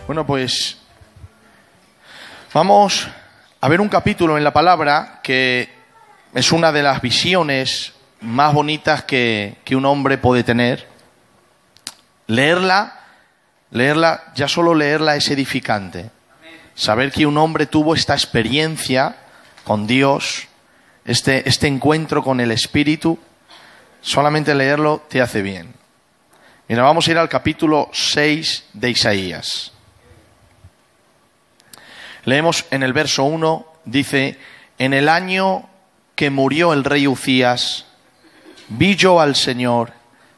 Bueno, pues vamos a ver un capítulo en la palabra que es una de las visiones más bonitas que un hombre puede tener. Leerla, ya solo leerla es edificante. Saber que un hombre tuvo esta experiencia con Dios, este encuentro con el Espíritu, solamente leerlo te hace bien. Mira, vamos a ir al capítulo 6 de Isaías. Leemos en el verso 1, dice: en el año que murió el rey Uzías, vi yo al Señor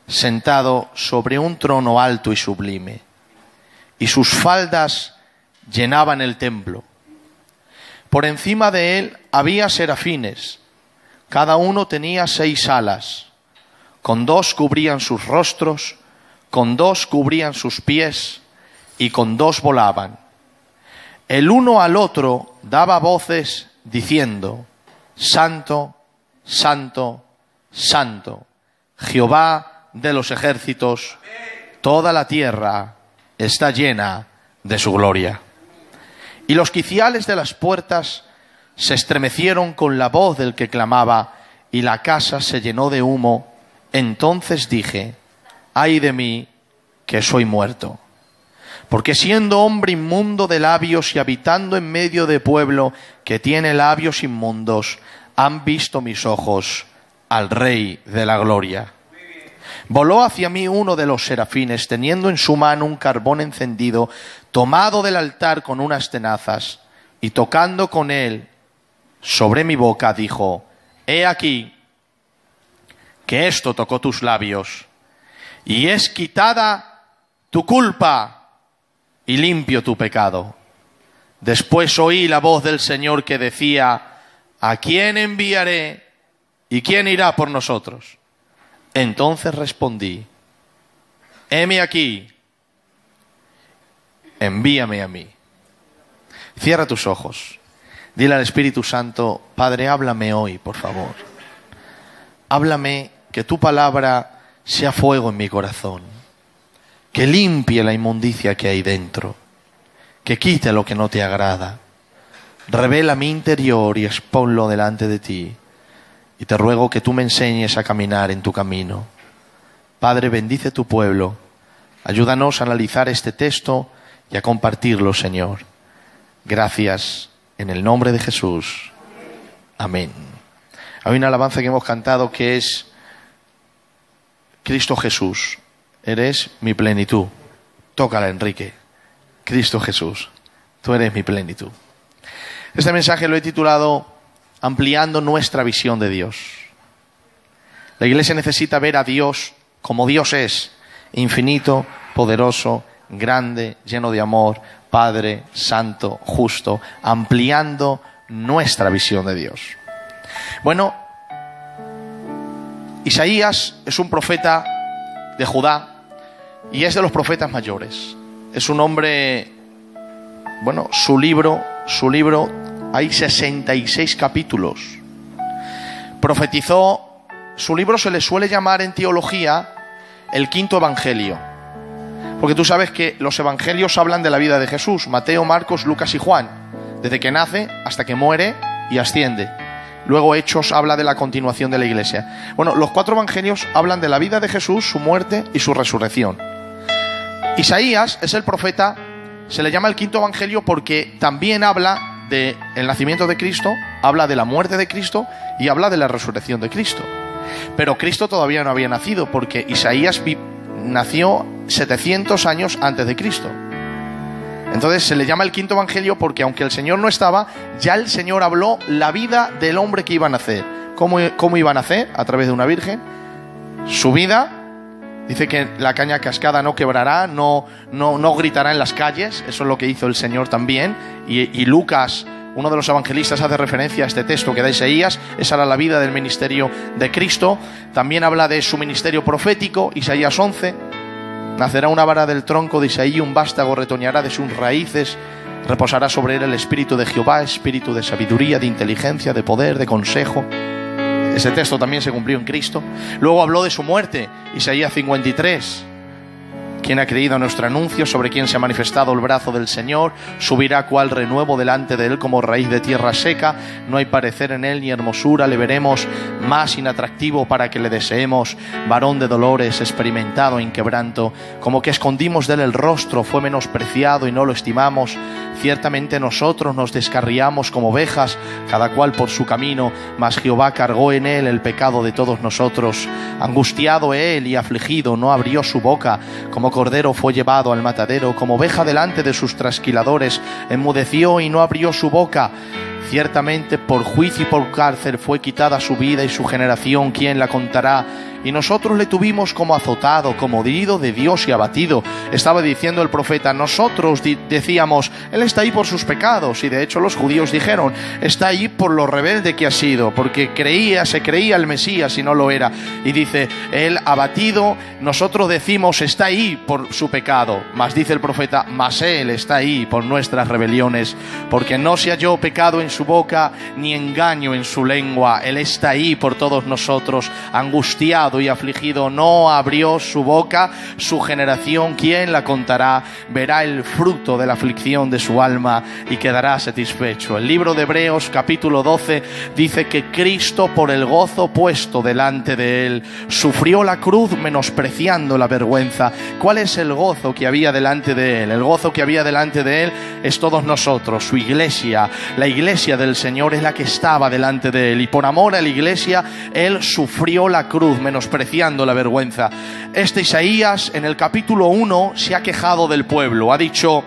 sentado sobre un trono alto y sublime, y sus faldas llenaban el templo. Por encima de él había serafines, cada uno tenía 6 alas, con 2 cubrían sus rostros, con 2 cubrían sus pies, y con 2 volaban. El uno al otro daba voces diciendo: Santo, Santo, Santo, Jehová de los ejércitos, toda la tierra está llena de su gloria. Y los quiciales de las puertas se estremecieron con la voz del que clamaba, y la casa se llenó de humo. Entonces dije: ay de mí, que soy muerto, porque siendo hombre inmundo de labios y habitando en medio de pueblo que tiene labios inmundos, han visto mis ojos al Rey de la Gloria. Voló hacia mí uno de los serafines, teniendo en su mano un carbón encendido, tomado del altar con unas tenazas, y tocando con él sobre mi boca, dijo: he aquí que esto tocó tus labios, y es quitada tu culpa y limpio tu pecado. Después oí la voz del Señor que decía: ¿a quién enviaré y quién irá por nosotros? Entonces respondí: heme aquí, envíame a mí. Cierra tus ojos. Dile al Espíritu Santo: Padre, háblame hoy, por favor. Háblame, que tu palabra sea fuego en mi corazón, que limpie la inmundicia que hay dentro, que quite lo que no te agrada. Revela mi interior y exponlo delante de ti. Y te ruego que tú me enseñes a caminar en tu camino. Padre, bendice tu pueblo. Ayúdanos a analizar este texto y a compartirlo, Señor. Gracias, en el nombre de Jesús. Amén. Hay una alabanza que hemos cantado que es: Cristo Jesús, eres mi plenitud. Tócala, Enrique. Cristo Jesús, tú eres mi plenitud. Este mensaje lo he titulado Ampliando nuestra visión de Dios. La Iglesia necesita ver a Dios como Dios es: infinito, poderoso, grande, lleno de amor, Padre, santo, justo, ampliando nuestra visión de Dios. Bueno, Isaías es un profeta de Judá y es de los profetas mayores. Es un hombre, bueno, su libro hay 66 capítulos. Profetizó, su libro se le suele llamar en teología el quinto evangelio, porque tú sabes que los evangelios hablan de la vida de Jesús: Mateo, Marcos, Lucas y Juan, desde que nace hasta que muere y asciende. Luego Hechos habla de la continuación de la Iglesia. Bueno, los 4 evangelios hablan de la vida de Jesús, su muerte y su resurrección. Isaías es el profeta, se le llama el quinto evangelio porque también habla del nacimiento de Cristo, habla de la muerte de Cristo y habla de la resurrección de Cristo. Pero Cristo todavía no había nacido, porque Isaías nació 700 años antes de Cristo. Entonces se le llama el quinto evangelio porque, aunque el Señor no estaba, ya el Señor habló la vida del hombre que iba a nacer. ¿Cómo iba a nacer? A través de una virgen. Su vida, dice que la caña cascada no quebrará, no gritará en las calles. Eso es lo que hizo el Señor también. Y Lucas, uno de los evangelistas, hace referencia a este texto que da Isaías. Esa era la vida del ministerio de Cristo. También habla de su ministerio profético, Isaías 11. Nacerá una vara del tronco de Isaí, un vástago retoñará de sus raíces. Reposará sobre él el espíritu de Jehová, espíritu de sabiduría, de inteligencia, de poder, de consejo. Ese texto también se cumplió en Cristo. Luego habló de su muerte, Isaías 53, Quien ha creído a nuestro anuncio, sobre quien se ha manifestado el brazo del Señor, subirá cual renuevo delante de él como raíz de tierra seca. No hay parecer en él ni hermosura, le veremos más inatractivo para que le deseemos. Varón de dolores, experimentado en quebranto, como que escondimos de él el rostro, fue menospreciado y no lo estimamos. Ciertamente nosotros nos descarriamos como ovejas, cada cual por su camino, mas Jehová cargó en él el pecado de todos nosotros. Angustiado él y afligido, no abrió su boca. Como cordero fue llevado al matadero, como oveja delante de sus trasquiladores, enmudeció y no abrió su boca. Ciertamente por juicio y por cárcel fue quitada su vida y su generación, ¿quién la contará? Y nosotros le tuvimos como azotado, como herido de Dios y abatido. Estaba diciendo el profeta, nosotros decíamos, él está ahí por sus pecados. Y de hecho los judíos dijeron, está ahí por lo rebelde que ha sido, porque se creía el Mesías y no lo era. Y dice, él abatido, nosotros decimos, está ahí por su pecado. Mas dice el profeta, mas él está ahí por nuestras rebeliones, porque no se halló pecado en su boca, ni engaño en su lengua. Él está ahí por todos nosotros, angustiado y afligido, no abrió su boca. Su generación, ¿quién la contará? Verá el fruto de la aflicción de su alma y quedará satisfecho. El libro de Hebreos capítulo 12 dice que Cristo, por el gozo puesto delante de él, sufrió la cruz menospreciando la vergüenza. ¿Cuál es el gozo que había delante de él? El gozo que había delante de él es todos nosotros, su iglesia. La iglesia del Señor es la que estaba delante de él, y por amor a la iglesia él sufrió la cruz menospreciando la vergüenza. Isaías en el capítulo 1 se ha quejado del pueblo, ha dicho,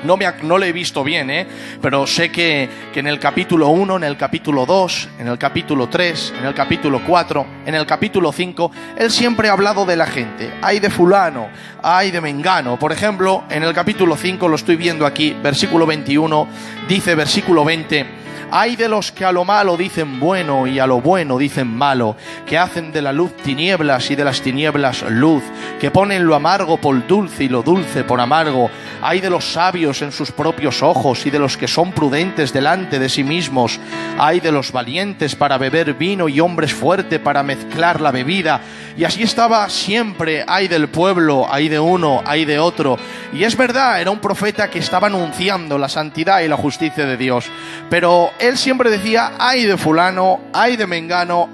no le he visto bien, pero sé que en el capítulo 1, en el capítulo 2, en el capítulo 3, en el capítulo 4, en el capítulo 5, él siempre ha hablado de la gente. Ay de fulano, ay de mengano. Por ejemplo, en el capítulo 5, lo estoy viendo aquí, versículo 21, dice versículo 20, ay de los que a lo malo dicen bueno y a lo bueno dicen malo, que hacen de la luz tinieblas y de las tinieblas luz, que ponen lo amargo por dulce y lo dulce por amargo. Ay de los sabios en sus propios ojos y de los que son prudentes delante de sí mismos. Ay de los valientes para beber vino y hombres fuertes para mezclar la bebida. Y así estaba siempre, ay del pueblo, ay de uno, ay de otro. Y es verdad, era un profeta que estaba anunciando la santidad y la justicia de Dios, pero él siempre decía, ay de fulano, ay de mengano,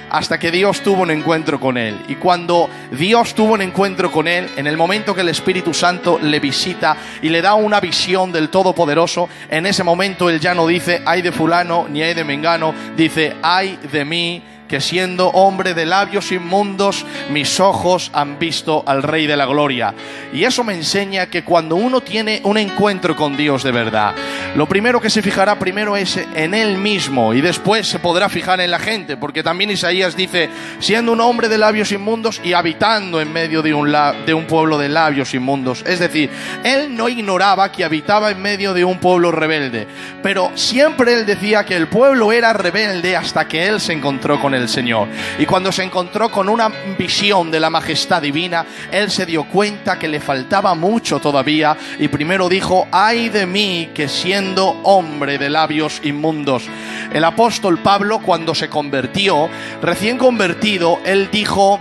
hasta que Dios tuvo un encuentro con él. Y cuando Dios tuvo un encuentro con él, en el momento que el Espíritu Santo le visita y le da una visión del Todopoderoso, en ese momento él ya no dice, ay de fulano, ni ay de mengano, dice, ay de mí, que siendo hombre de labios inmundos, mis ojos han visto al Rey de la Gloria. Y eso me enseña que cuando uno tiene un encuentro con Dios de verdad, lo primero que se fijará primero es en él mismo, y después se podrá fijar en la gente, porque también Isaías dice, siendo un hombre de labios inmundos y habitando en medio de un pueblo de labios inmundos. Es decir, él no ignoraba que habitaba en medio de un pueblo rebelde, pero siempre él decía que el pueblo era rebelde hasta que él se encontró con el Señor. Y cuando se encontró con una visión de la majestad divina, él se dio cuenta que le faltaba mucho todavía, y primero dijo, ay de mí, que siendo hombre de labios inmundos. El apóstol Pablo, cuando se convirtió, recién convertido, él dijo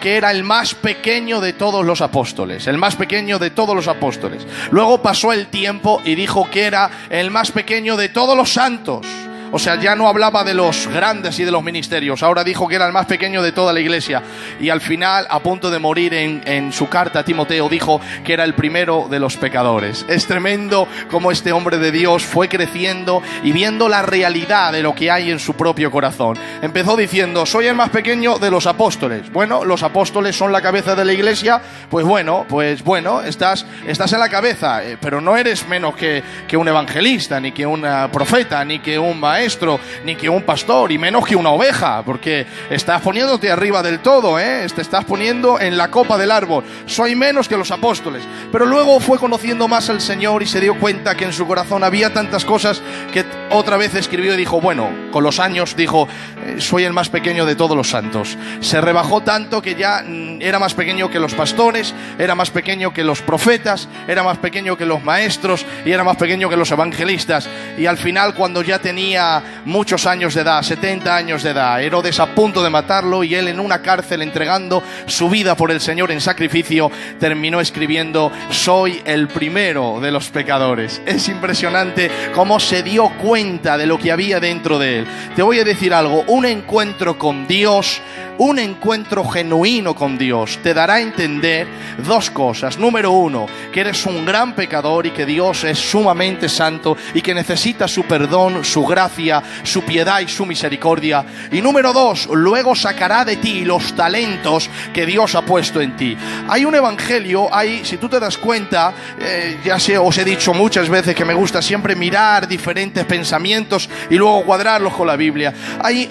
que era el más pequeño de todos los apóstoles, el más pequeño de todos los apóstoles. Luego pasó el tiempo y dijo que era el más pequeño de todos los santos. O sea, ya no hablaba de los grandes y de los ministerios, ahora dijo que era el más pequeño de toda la iglesia. Y al final, a punto de morir, en su carta a Timoteo, dijo que era el primero de los pecadores. Es tremendo cómo este hombre de Dios fue creciendo y viendo la realidad de lo que hay en su propio corazón. Empezó diciendo, soy el más pequeño de los apóstoles. Bueno, los apóstoles son la cabeza de la iglesia, pues bueno, estás en la cabeza, pero no eres menos que un evangelista, ni que un profeta, ni que un maestro, ni que un pastor, y menos que una oveja, porque estás poniéndote arriba del todo, te estás poniendo en la copa del árbol. Soy menos que los apóstoles. Pero luego fue conociendo más al Señor y se dio cuenta que en su corazón había tantas cosas que otra vez escribió y dijo, bueno, con los años dijo, soy el más pequeño de todos los santos. Se rebajó tanto que ya era más pequeño que los pastores, era más pequeño que los profetas, era más pequeño que los maestros y era más pequeño que los evangelistas. Y al final, cuando ya tenía muchos años de edad, 70 años de edad, Herodes a punto de matarlo y él en una cárcel entregando su vida por el Señor en sacrificio, terminó escribiendo, soy el primero de los pecadores. Es impresionante cómo se dio cuenta de lo que había dentro de él. Te voy a decir algo, un encuentro con Dios, un encuentro genuino con Dios, te dará a entender dos cosas. Número uno, que eres un gran pecador y que Dios es sumamente santo y que necesita su perdón, su gracia, su piedad y su misericordia. Y número dos, luego sacará de ti los talentos que Dios ha puesto en ti. Hay un evangelio, si tú te das cuenta, os he dicho muchas veces que me gusta siempre mirar diferentes pensamientos y luego cuadrarlos con la Biblia. Hay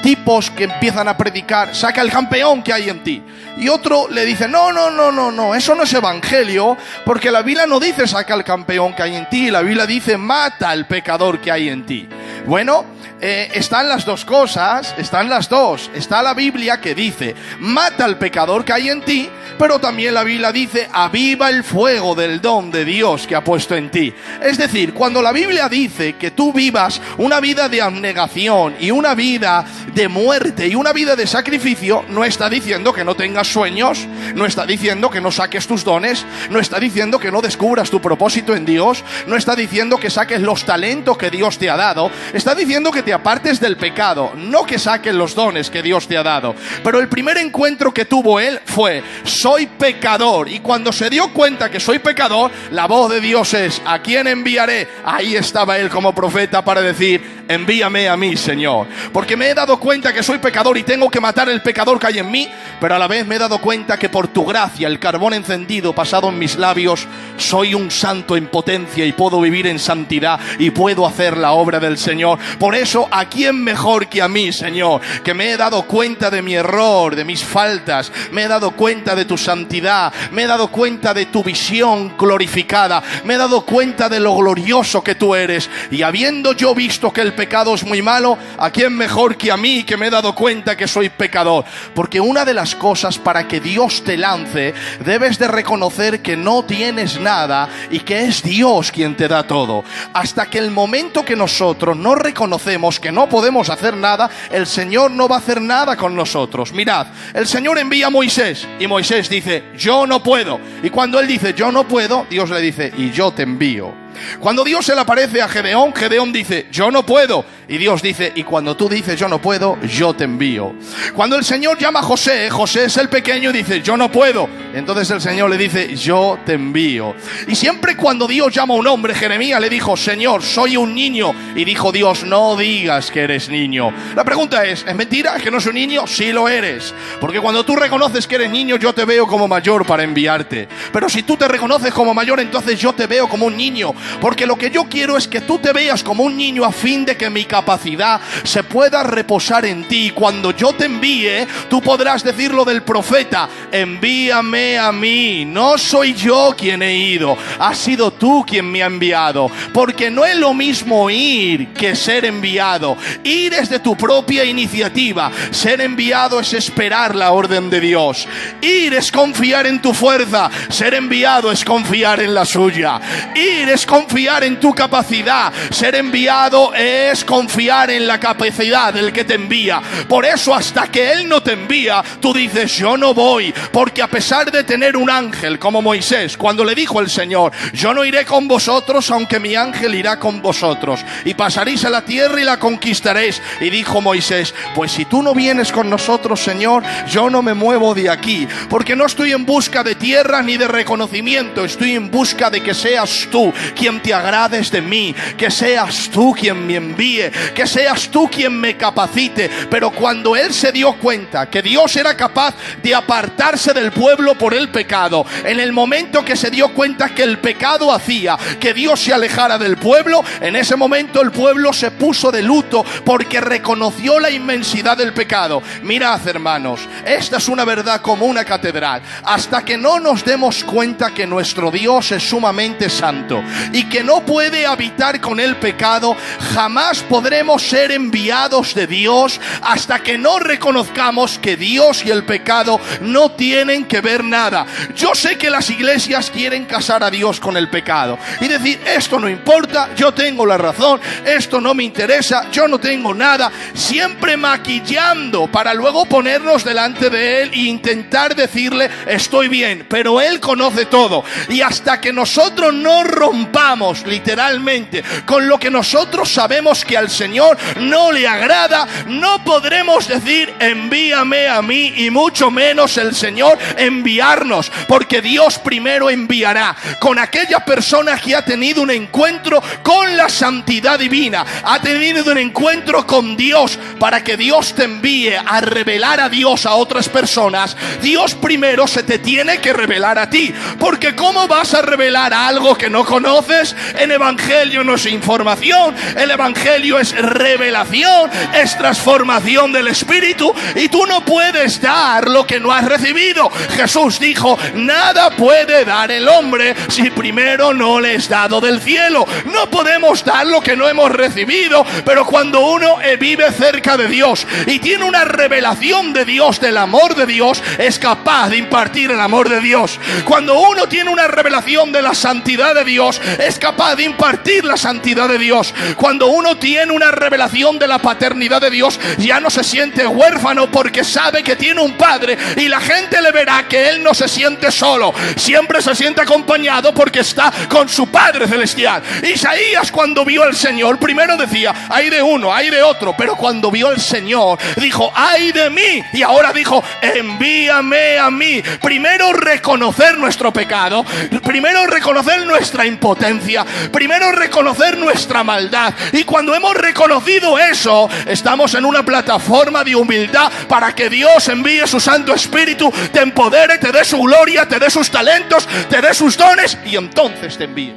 tipos que empiezan a predicar, saca el campeón que hay en ti. Y otro le dice, no, eso no es evangelio, porque la Biblia no dice saca el campeón que hay en ti, la Biblia dice mata al pecador que hay en ti. Bueno, están las dos cosas, están las dos. Está la Biblia que dice mata al pecador que hay en ti, pero también la Biblia dice aviva el fuego del don de Dios que ha puesto en ti. Es decir, cuando la Biblia dice que tú vivas una vida de abnegación y una vida de muerte y una vida de sacrificio, no está diciendo que no tengas sueños, no está diciendo que no saques tus dones, no está diciendo que no descubras tu propósito en Dios, no está diciendo que saques los talentos que Dios te ha dado, está diciendo que te apartes del pecado, no que saques los dones que Dios te ha dado. Pero el primer encuentro que tuvo él fue, soy pecador, y cuando se dio cuenta que soy pecador, la voz de Dios es, ¿a quién enviaré? Ahí estaba él como profeta para decir, envíame a mí, Señor, porque me he dado cuenta que soy pecador y tengo que matar el pecador que hay en mí, pero a la vez me he dado cuenta que por tu gracia, el carbón encendido pasado en mis labios, soy un santo en potencia y puedo vivir en santidad y puedo hacer la obra del Señor. Por eso, ¿a quién mejor que a mí, Señor? Que me he dado cuenta de mi error, de mis faltas, me he dado cuenta de tu santidad, me he dado cuenta de tu visión glorificada, me he dado cuenta de lo glorioso que tú eres, y habiendo yo visto que el pecado es muy malo, ¿a quién mejor que a mí, que me he dado cuenta que soy pecador? Porque una de las cosas para que Dios te lance, debes de reconocer que no tienes nada y que es Dios quien te da todo. Hasta que el momento que nosotros no reconocemos que no podemos hacer nada, el Señor no va a hacer nada con nosotros. Mirad, el Señor envía a Moisés y Moisés dice, yo no puedo. Y cuando él dice, yo no puedo, Dios le dice, y yo te envío. Cuando Dios se le aparece a Gedeón, Gedeón dice, yo no puedo. Y Dios dice, y cuando tú dices yo no puedo, yo te envío. Cuando el Señor llama a José, José es el pequeño y dice, yo no puedo. Entonces el Señor le dice, yo te envío. Y siempre cuando Dios llama a un hombre, Jeremías le dijo, Señor, soy un niño. Y dijo Dios, no digas que eres niño. La pregunta ¿es mentira? ¿Es que no soy un niño? Sí lo eres. Porque cuando tú reconoces que eres niño, yo te veo como mayor para enviarte. Pero si tú te reconoces como mayor, entonces yo te veo como un niño. Porque lo que yo quiero es que tú te veas como un niño a fin de que mi capacidad se pueda reposar en ti. Cuando yo te envíe, tú podrás decir lo del profeta, envíame a mí. No soy yo quien he ido, has sido tú quien me ha enviado. Porque no es lo mismo ir que ser enviado. Ir es de tu propia iniciativa. Ser enviado es esperar la orden de Dios. Ir es confiar en tu fuerza. Ser enviado es confiar en la suya. Ir es confiar en tu capacidad. Ser enviado es confiar en la capacidad del que te envía. Por eso hasta que Él no te envía, tú dices yo no voy, porque a pesar de tener un ángel como Moisés, cuando le dijo el Señor, yo no iré con vosotros, aunque mi ángel irá con vosotros, y pasaréis a la tierra y la conquistaréis. Y dijo Moisés, pues si tú no vienes con nosotros, Señor, yo no me muevo de aquí, porque no estoy en busca de tierra ni de reconocimiento, estoy en busca de que seas tú quien te agrades de mí, que seas tú quien me envíe, que seas tú quien me capacite. Pero cuando él se dio cuenta que Dios era capaz de apartarse del pueblo por el pecado, en el momento que se dio cuenta que el pecado hacía que Dios se alejara del pueblo, en ese momento el pueblo se puso de luto porque reconoció la inmensidad del pecado. Mirad, hermanos, esta es una verdad como una catedral. Hasta que no nos demos cuenta que nuestro Dios es sumamente santo y que no puede habitar con el pecado, jamás podremos ser enviados de Dios hasta que no reconozcamos que Dios y el pecado no tienen que ver nada. Yo sé que las iglesias quieren casar a Dios con el pecado y decir, esto no importa, yo tengo la razón, esto no me interesa, yo no tengo nada, siempre maquillando para luego ponernos delante de Él e intentar decirle, estoy bien, pero Él conoce todo. Y hasta que nosotros no rompamos literalmente con lo que nosotros sabemos que al Señor no le agrada, no podremos decir, envíame a mí, y mucho menos el Señor enviarnos, porque Dios primero enviará con aquella persona que ha tenido un encuentro con la santidad divina, ha tenido un encuentro con Dios, para que Dios te envíe a revelar a Dios a otras personas. Dios primero se te tiene que revelar a ti, porque ¿cómo vas a revelar algo que no conoces? El evangelio no es información, el evangelio es revelación, es transformación del espíritu, y tú no puedes dar lo que no has recibido. Jesús dijo, nada puede dar el hombre si primero no le es dado del cielo. No podemos dar lo que no hemos recibido, pero cuando uno vive cerca de Dios y tiene una revelación de Dios, del amor de Dios, es capaz de impartir el amor de Dios. Cuando uno tiene una revelación de la santidad de Dios, es capaz de impartir la santidad de Dios. Cuando uno tiene una revelación de la paternidad de Dios, ya no se siente huérfano, porque sabe que tiene un padre, y la gente le verá que él no se siente solo, siempre se siente acompañado porque está con su Padre celestial. Isaías, cuando vio al Señor, primero decía, hay de uno, hay de otro, pero cuando vio al Señor dijo, ay de mí, y ahora dijo, envíame a mí. Primero reconocer nuestro pecado, primero reconocer nuestra impotencia, primero reconocer nuestra maldad, y cuando hemos reconocido eso, estamos en una plataforma de humildad para que Dios envíe su Santo Espíritu, te empodere, te dé su gloria, te dé sus talentos, te dé sus dones, y entonces te envíe.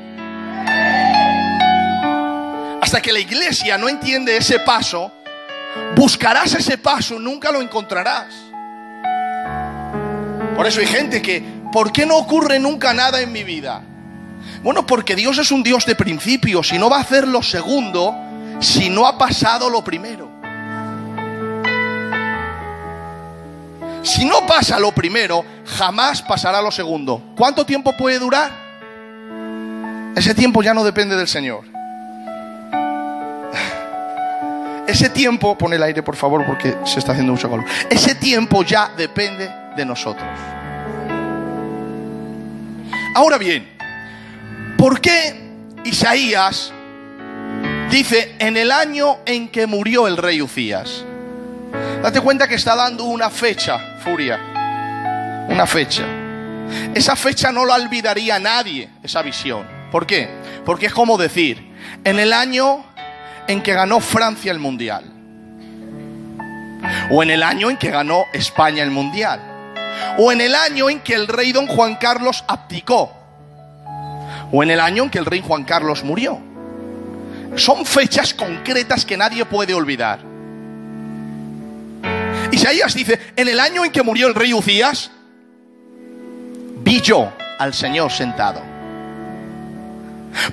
Hasta que la iglesia no entiende ese paso, buscarás ese paso, nunca lo encontrarás. Por eso hay gente que, ¿por qué no ocurre nunca nada en mi vida? Bueno, porque Dios es un Dios de principios y no va a hacer lo segundo si no ha pasado lo primero. Si no pasa lo primero, jamás pasará lo segundo. ¿Cuánto tiempo puede durar? Ese tiempo ya no depende del Señor. Ese tiempo, pon el aire por favor porque se está haciendo mucho calor. Ese tiempo ya depende de nosotros. Ahora bien, ¿por qué Isaías dice en el año en que murió el rey Uzías? Date cuenta que está dando una fecha, Furia, una fecha. Esa fecha no la olvidaría nadie, esa visión. ¿Por qué? Porque es como decir, en el año en que ganó Francia el Mundial, o en el año en que ganó España el Mundial, o en el año en que el rey don Juan Carlos abdicó, o en el año en que el rey Juan Carlos murió. Son fechas concretas que nadie puede olvidar. Isaías dice, en el año en que murió el rey Uzías, vi yo al Señor sentado.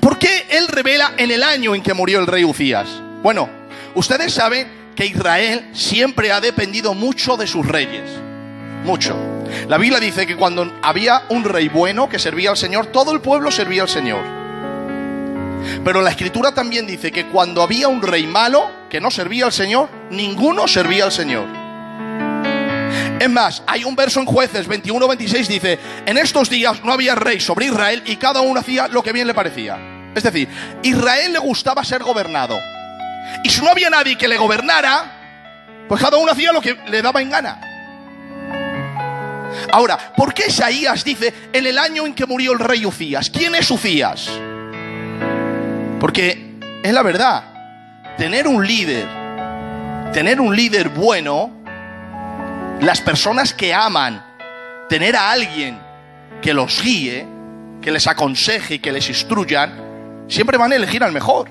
¿Por qué él revela en el año en que murió el rey Uzías? Bueno, ustedes saben que Israel siempre ha dependido mucho de sus reyes. Mucho. La Biblia dice que cuando había un rey bueno que servía al Señor, todo el pueblo servía al Señor. Pero la Escritura también dice que cuando había un rey malo que no servía al Señor, ninguno servía al Señor. Es más, hay un verso en Jueces 21-26, dice, en estos días no había rey sobre Israel y cada uno hacía lo que bien le parecía. Es decir, Israel le gustaba ser gobernado, y si no había nadie que le gobernara, pues cada uno hacía lo que le daba en gana. Ahora, ¿por qué Isaías dice en el año en que murió el rey Uzías? ¿Quién es Uzías? Porque es la verdad, tener un líder bueno, las personas que aman tener a alguien que los guíe, que les aconseje y que les instruyan, siempre van a elegir al mejor.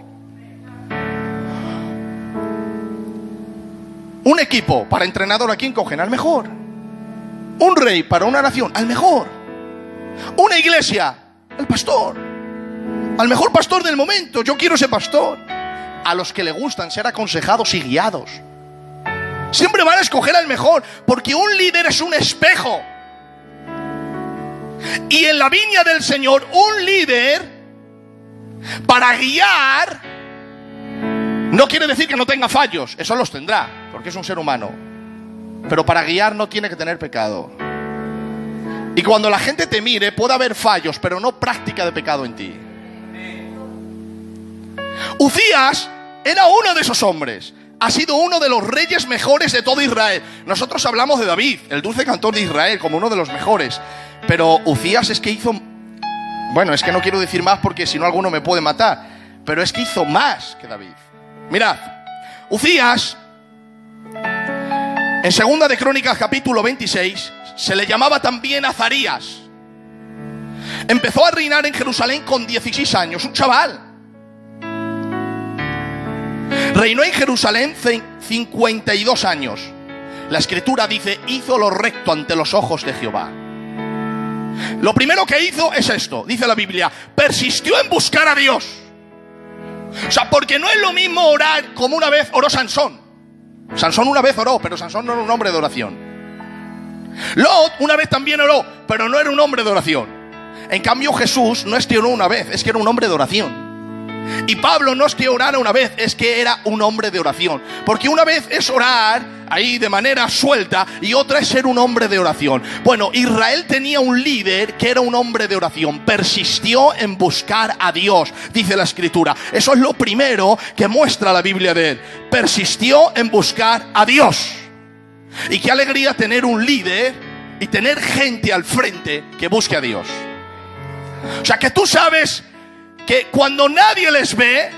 Un equipo para entrenador, ¿a quién cogen? Al mejor. Un rey para una nación, al mejor. Una iglesia, al pastor. al mejor pastor del momento. Yo quiero ese pastor. A los que le gustan ser aconsejados y guiados. Siempre van a escoger al mejor, porque un líder es un espejo. Y en la viña del Señor, un líder, para guiar, no quiere decir que no tenga fallos. Eso los tendrá, porque es un ser humano. Pero para guiar no tiene que tener pecado. Y cuando la gente te mire, puede haber fallos, pero no práctica de pecado en ti. Uzías era uno de esos hombres. Ha sido uno de los reyes mejores de todo Israel. Nosotros hablamos de David, el dulce cantor de Israel, como uno de los mejores. Pero Uzías es que hizo... Bueno, es que no quiero decir más porque si no alguno me puede matar. Pero es que hizo más que David. Mirad, Uzías, en 2 de Crónicas capítulo 26, se le llamaba también Azarías. Empezó a reinar en Jerusalén con 16 años, un chaval. Reinó en Jerusalén 52 años. La escritura dice, hizo lo recto ante los ojos de Jehová. Lo primero que hizo es esto, dice la Biblia, persistió en buscar a Dios. O sea, porque no es lo mismo orar como una vez oró Sansón. Sansón una vez oró, pero Sansón no era un hombre de oración. Lot una vez también oró, pero no era un hombre de oración. En cambio Jesús no es que oró una vez, es que era un hombre de oración. Y Pablo no es que orara una vez, es que era un hombre de oración. Porque una vez es orar ahí de manera suelta y otra es ser un hombre de oración. Bueno, Israel tenía un líder que era un hombre de oración. Persistió en buscar a Dios, dice la escritura. Eso es lo primero que muestra la Biblia de él. Persistió en buscar a Dios. Y qué alegría tener un líder y tener gente al frente que busque a Dios. O sea, que tú sabes que cuando nadie les ve,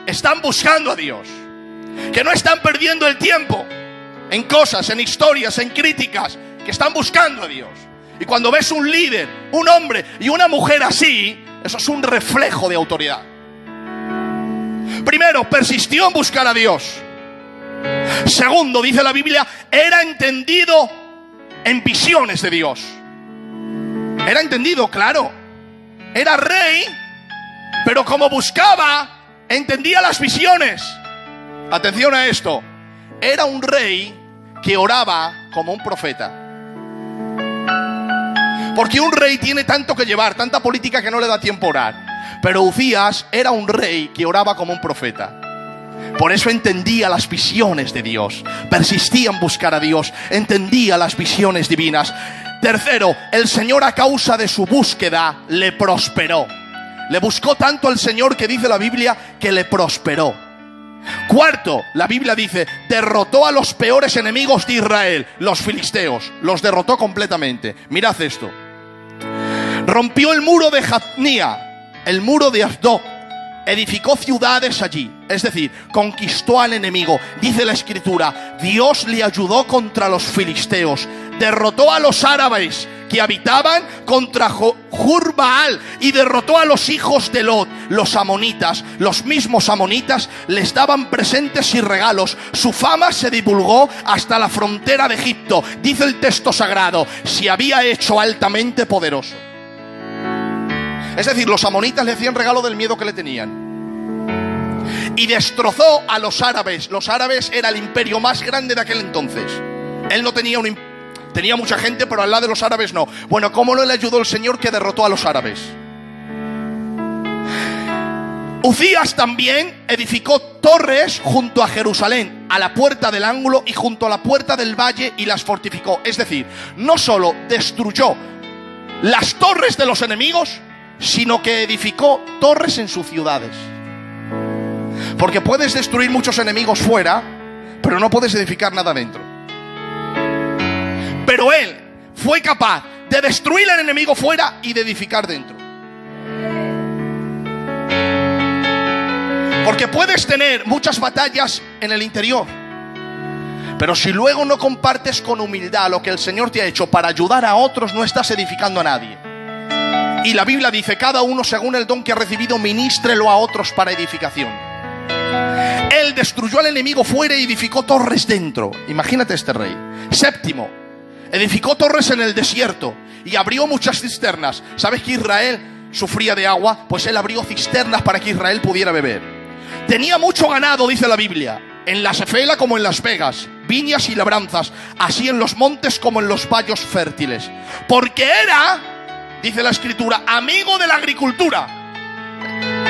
están buscando a Dios. Que no están perdiendo el tiempo en cosas, en historias, en críticas, que están buscando a Dios. Y cuando ves un líder, un hombre y una mujer así, eso es un reflejo de autoridad. Primero, persistió en buscar a Dios. Segundo, dice la Biblia, era entendido en visiones de Dios. Era entendido, claro. Era rey, pero como buscaba, entendía las visiones. Atención a esto. Era un rey que oraba como un profeta. Porque un rey tiene tanto que llevar, tanta política que no le da tiempo a orar. Pero Uzías era un rey que oraba como un profeta. Por eso entendía las visiones de Dios. Persistía en buscar a Dios. Entendía las visiones divinas. Tercero, el Señor a causa de su búsqueda le prosperó. Le buscó tanto al Señor que dice la Biblia que le prosperó. Cuarto, la Biblia dice, derrotó a los peores enemigos de Israel, los filisteos. Los derrotó completamente. Mirad esto. Rompió el muro de Jatnía, el muro de Asdod. Edificó ciudades allí. Es decir, conquistó al enemigo. Dice la escritura, Dios le ayudó contra los filisteos. Derrotó a los árabes que habitaban contra Jurbaal y derrotó a los hijos de Lot, los amonitas. Los mismos amonitas les daban presentes y regalos. Su fama se divulgó hasta la frontera de Egipto. Dice el texto sagrado, se había hecho altamente poderoso. Es decir, los amonitas le hacían regalo del miedo que le tenían. Y destrozó a los árabes. Los árabes era el imperio más grande de aquel entonces. Él no tenía tenía mucha gente, pero al lado de los árabes no. Bueno, ¿cómo no le ayudó el Señor que derrotó a los árabes? Uzías también edificó torres junto a Jerusalén, a la puerta del ángulo y junto a la puerta del valle, y las fortificó. Es decir, no solo destruyó las torres de los enemigos, sino que edificó torres en sus ciudades. Porque puedes destruir muchos enemigos fuera, pero no puedes edificar nada dentro. Pero él fue capaz de destruir al enemigo fuera y de edificar dentro. Porque puedes tener muchas batallas en el interior, pero si luego no compartes con humildad lo que el Señor te ha hecho para ayudar a otros, no estás edificando a nadie. Y la Biblia dice, cada uno según el don que ha recibido, ministrelo a otros para edificación. Él destruyó al enemigo fuera y edificó torres dentro. Imagínate este rey. Séptimo, edificó torres en el desierto y abrió muchas cisternas. ¿Sabes que Israel sufría de agua, pues él abrió cisternas para que Israel pudiera beber. Tenía mucho ganado, dice la Biblia, en la Cefela como en Las Vegas, viñas y labranzas, así en los montes como en los valles fértiles. Porque era, dice la Escritura, amigo de la agricultura.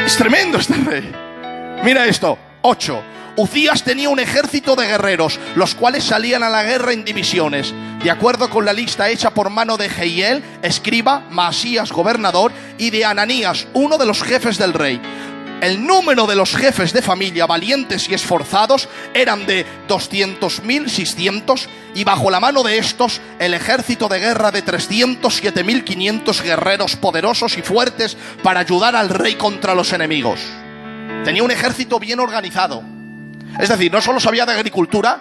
Es tremendo este rey. Mira esto, 8. Uzías tenía un ejército de guerreros, los cuales salían a la guerra en divisiones, de acuerdo con la lista hecha por mano de Jehiel, escriba, Maasías, gobernador, y de Ananías, uno de los jefes del rey. El número de los jefes de familia valientes y esforzados eran de 200.600, y bajo la mano de estos el ejército de guerra de 307.500 guerreros poderosos y fuertes para ayudar al rey contra los enemigos. Tenía un ejército bien organizado. Es decir, no solo sabía de agricultura,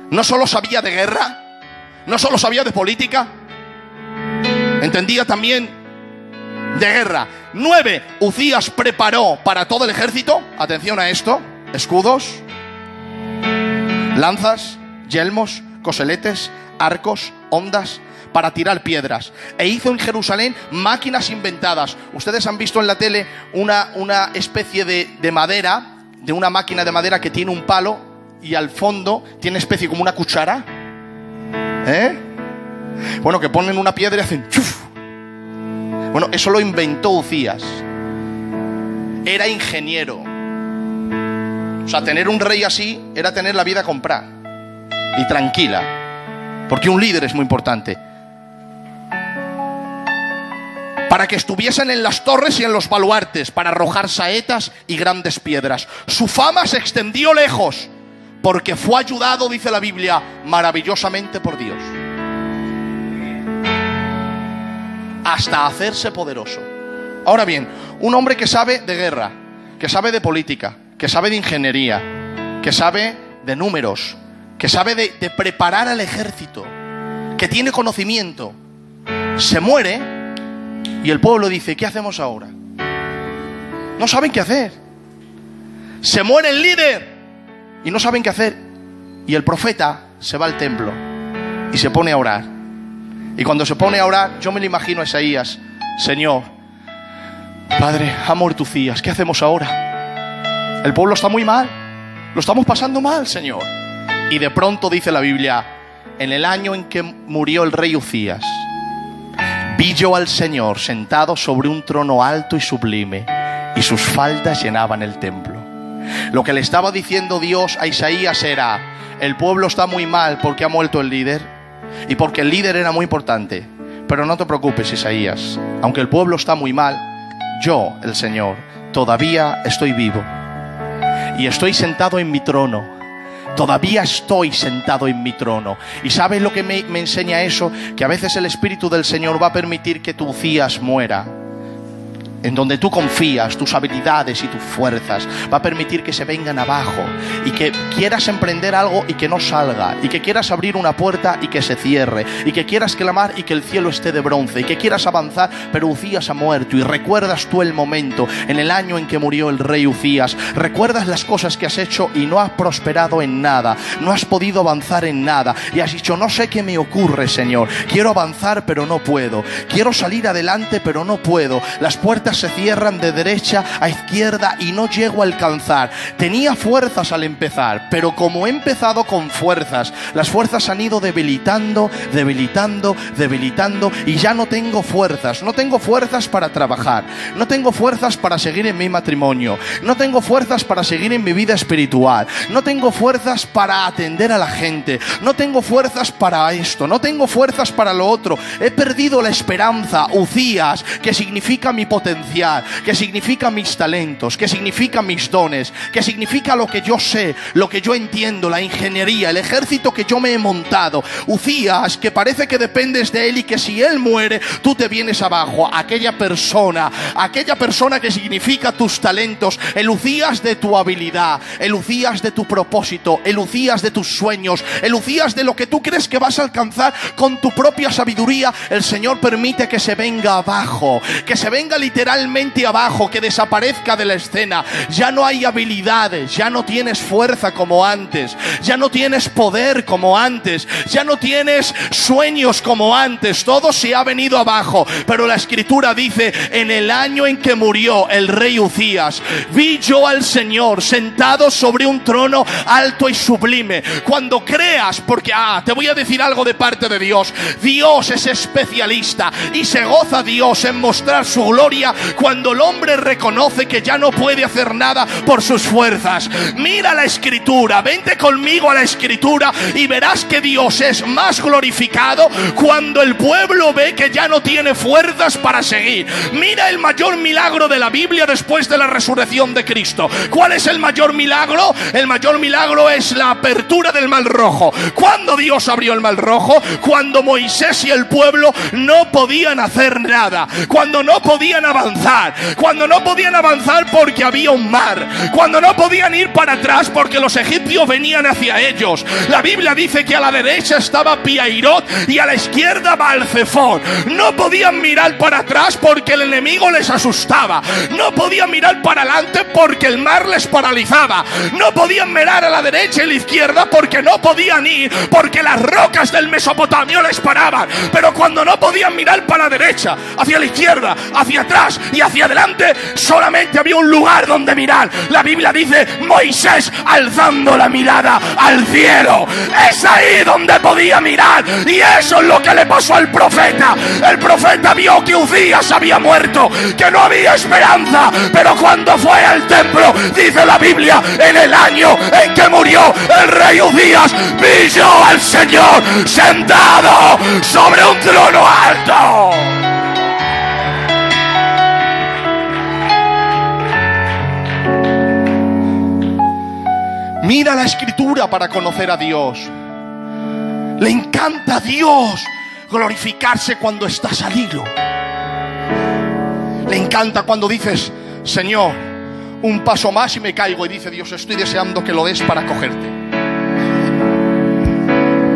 no solo sabía de guerra, no solo sabía de política, entendía también de guerra. 9. Uzías preparó para todo el ejército, atención a esto, escudos, lanzas, yelmos, coseletes, arcos, hondas, para tirar piedras. E hizo en Jerusalén máquinas inventadas. Ustedes han visto en la tele una especie de madera, de una máquina de madera que tiene un palo y al fondo tiene especie como una cuchara. Bueno, que ponen una piedra y hacen ¡chuf! Bueno, eso lo inventó Uzías. Era ingeniero. O sea, tener un rey así era tener la vida comprada y tranquila, porque un líder es muy importante. Para que estuviesen en las torres y en los baluartes, para arrojar saetas y grandes piedras. Su fama se extendió lejos, porque fue ayudado, dice la Biblia, maravillosamente por Dios, hasta hacerse poderoso. Ahora bien, un hombre que sabe de guerra, que sabe de política, que sabe de ingeniería, que sabe de números, que sabe de preparar al ejército, que tiene conocimiento, se muere. Y el pueblo dice, ¿qué hacemos ahora? No saben qué hacer. Se muere el líder y no saben qué hacer. Y el profeta se va al templo y se pone a orar. Y cuando se pone a orar, yo me lo imagino a Isaías: Señor, Padre, ha muerto Uzías, ¿qué hacemos ahora? El pueblo está muy mal, lo estamos pasando mal, Señor. Y de pronto dice la Biblia, en el año en que murió el rey Uzías, vi yo al Señor sentado sobre un trono alto y sublime, y sus faldas llenaban el templo. Lo que le estaba diciendo Dios a Isaías era: el pueblo está muy mal porque ha muerto el líder, y porque el líder era muy importante. Pero no te preocupes, Isaías, aunque el pueblo está muy mal, yo, el Señor, todavía estoy vivo, y estoy sentado en mi trono. Todavía estoy sentado en mi trono. ¿Y sabes lo que me enseña eso? Que a veces el Espíritu del Señor va a permitir que tu Uzías muera, en donde tú confías, tus habilidades y tus fuerzas, va a permitir que se vengan abajo, y que quieras emprender algo y que no salga, y que quieras abrir una puerta y que se cierre, y que quieras clamar y que el cielo esté de bronce, y que quieras avanzar, pero Uzías ha muerto. Y recuerdas tú el momento, en el año en que murió el rey Uzías, recuerdas las cosas que has hecho y no has prosperado en nada, no has podido avanzar en nada, y has dicho: no sé qué me ocurre, Señor, quiero avanzar pero no puedo, quiero salir adelante pero no puedo, las puertas se cierran de derecha a izquierda y no llego a alcanzar. Tenía fuerzas al empezar, pero como he empezado con fuerzas, las fuerzas han ido debilitando, y ya no tengo fuerzas. No tengo fuerzas para trabajar, no tengo fuerzas para seguir en mi matrimonio, no tengo fuerzas para seguir en mi vida espiritual, no tengo fuerzas para atender a la gente, no tengo fuerzas para esto, no tengo fuerzas para lo otro. He perdido la esperanza. Uzías, que significa mi potencial, que significa mis talentos, que significa mis dones, que significa lo que yo sé, lo que yo entiendo, la ingeniería, el ejército que yo me he montado. Uzías, que parece que dependes de él y que si él muere, tú te vienes abajo. Aquella persona que significa tus talentos, el Uzías de tu habilidad, el Uzías de tu propósito, el Uzías de tus sueños, el Uzías de lo que tú crees que vas a alcanzar con tu propia sabiduría, el Señor permite que se venga abajo, que se venga literalmente totalmente abajo, que desaparezca de la escena. Ya no hay habilidades, ya no tienes fuerza como antes, ya no tienes poder como antes, ya no tienes sueños como antes. Todo se ha venido abajo. Pero la Escritura dice: en el año en que murió el rey Uzías, vi yo al Señor sentado sobre un trono alto y sublime. Cuando creas, porque te voy a decir algo de parte de Dios. Dios es especialista y se goza Dios en mostrar su gloria cuando el hombre reconoce que ya no puede hacer nada por sus fuerzas. Mira la Escritura, vente conmigo a la Escritura y verás que Dios es más glorificado cuando el pueblo ve que ya no tiene fuerzas para seguir. Mira el mayor milagro de la Biblia después de la resurrección de Cristo. ¿Cuál es el mayor milagro? El mayor milagro es la apertura del Mar Rojo. ¿Cuándo Dios abrió el Mar Rojo? Cuando Moisés y el pueblo no podían hacer nada, cuando no podían avanzar, cuando no podían avanzar porque había un mar, cuando no podían ir para atrás porque los egipcios venían hacia ellos. La Biblia dice que a la derecha estaba Pi-Hahirot y a la izquierda Baal-Zephón. No podían mirar para atrás porque el enemigo les asustaba, no podían mirar para adelante porque el mar les paralizaba, no podían mirar a la derecha y la izquierda porque no podían ir, porque las rocas del Mesopotamio les paraban. Pero cuando no podían mirar para la derecha, hacia la izquierda, hacia atrás y hacia adelante, solamente había un lugar donde mirar. La Biblia dice: Moisés alzando la mirada al cielo. Es ahí donde podía mirar. Y eso es lo que le pasó al profeta. El profeta vio que Uzías había muerto, que no había esperanza, pero cuando fue al templo, dice la Biblia, en el año en que murió el rey Uzías, vi yo al Señor sentado sobre un trono alto. Mira la Escritura para conocer a Dios. Le encanta a Dios glorificarse cuando estás al hilo. Le encanta cuando dices: Señor, un paso más y me caigo. Y dice Dios: estoy deseando que lo des para cogerte.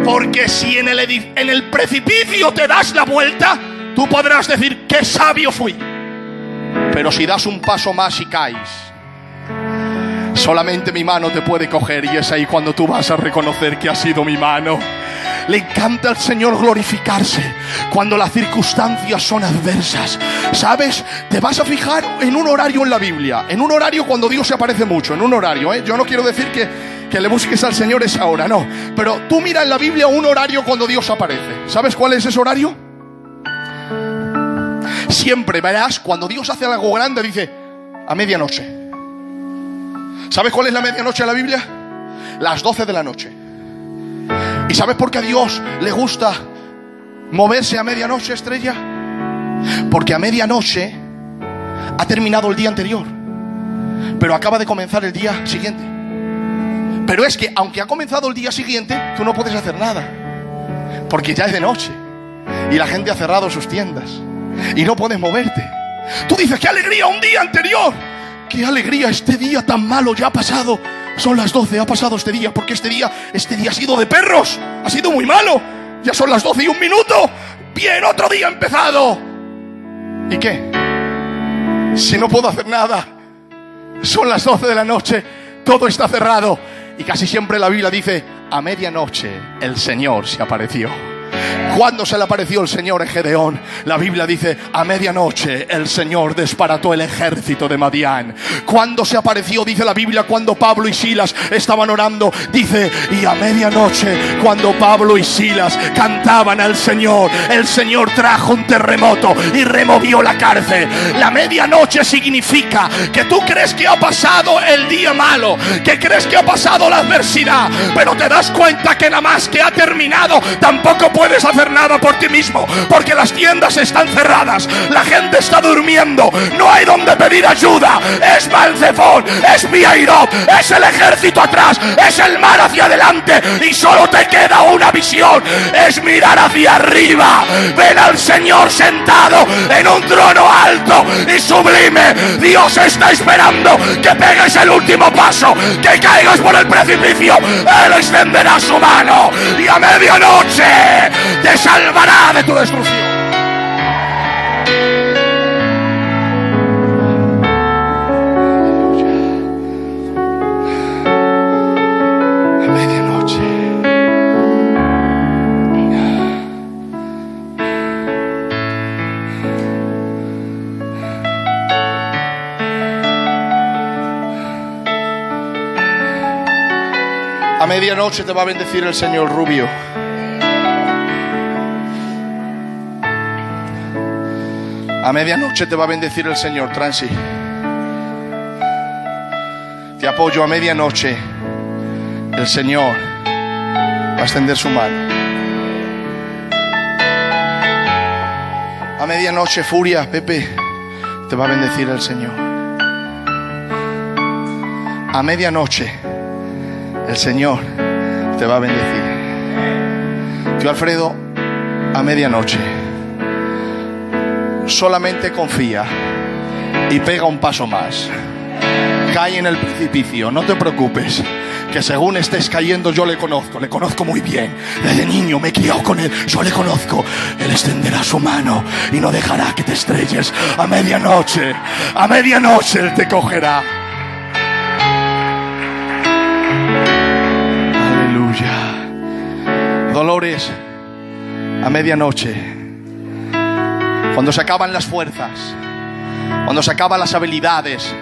Porque si en el precipicio te das la vuelta, tú podrás decir: qué sabio fui. Pero si das un paso más y caes, solamente mi mano te puede coger. Y es ahí cuando tú vas a reconocer que ha sido mi mano. Le encanta al Señor glorificarse cuando las circunstancias son adversas. ¿Sabes? Te vas a fijar en un horario en la Biblia, en un horario cuando Dios se aparece mucho, en un horario, Yo no quiero decir que le busques al Señor esa hora, no. Pero tú mira en la Biblia un horario cuando Dios aparece. ¿Sabes cuál es ese horario? Siempre verás cuando Dios hace algo grande, dice: a medianoche. ¿Sabes cuál es la medianoche de la Biblia? Las 12 de la noche. ¿Y sabes por qué a Dios le gusta moverse a medianoche, Estrella? Porque a medianoche ha terminado el día anterior, pero acaba de comenzar el día siguiente. Pero es que aunque ha comenzado el día siguiente, tú no puedes hacer nada, porque ya es de noche y la gente ha cerrado sus tiendas y no puedes moverte. Tú dices: qué alegría un día anterior, qué alegría, este día tan malo ya ha pasado. Son las 12, ha pasado este día, porque este día ha sido de perros, ha sido muy malo. Ya son las 12 y 1 minuto. Bien, otro día ha empezado. ¿Y qué? Si no puedo hacer nada, son las 12 de la noche, todo está cerrado. Y casi siempre la Biblia dice: a medianoche el Señor se apareció. ¿Cuándo se le apareció el Señor en Gedeón? La Biblia dice: a medianoche el Señor desbarató el ejército de Madián. ¿Cuándo se apareció? Dice la Biblia: cuando Pablo y Silas estaban orando. Dice: y a medianoche, cuando Pablo y Silas cantaban al Señor, el Señor trajo un terremoto y removió la cárcel. La medianoche significa que tú crees que ha pasado el día malo, que crees que ha pasado la adversidad, pero te das cuenta que nada más que ha terminado, tampoco puedes hacer nada por ti mismo, porque las tiendas están cerradas, la gente está durmiendo, no hay donde pedir ayuda. Es Baal-Zephón, es Pi-Hahirot, es el ejército atrás, es el mar hacia adelante, y solo te queda una visión: es mirar hacia arriba. Ven al Señor sentado en un trono alto y sublime. Dios está esperando que pegues el último paso, que caigas por el precipicio. Él extenderá su mano y a medianoche te salvará de tu destrucción. medianoche te va a bendecir el Señor, Rubio. A medianoche te va a bendecir el Señor, Transi. Te apoyo. A medianoche el Señor va a extender su mano. A medianoche, Furia, Pepe, te va a bendecir el Señor. A medianoche el Señor te va a bendecir. Tío Alfredo, a medianoche solamente confía y pega un paso más. Cae en el precipicio, no te preocupes, que según estés cayendo yo le conozco muy bien. Desde niño me he criado con él, yo le conozco. Él extenderá su mano y no dejará que te estrelles. A medianoche él te cogerá. Aleluya. Dolores, a medianoche, cuando se acaban las fuerzas, cuando se acaban las habilidades,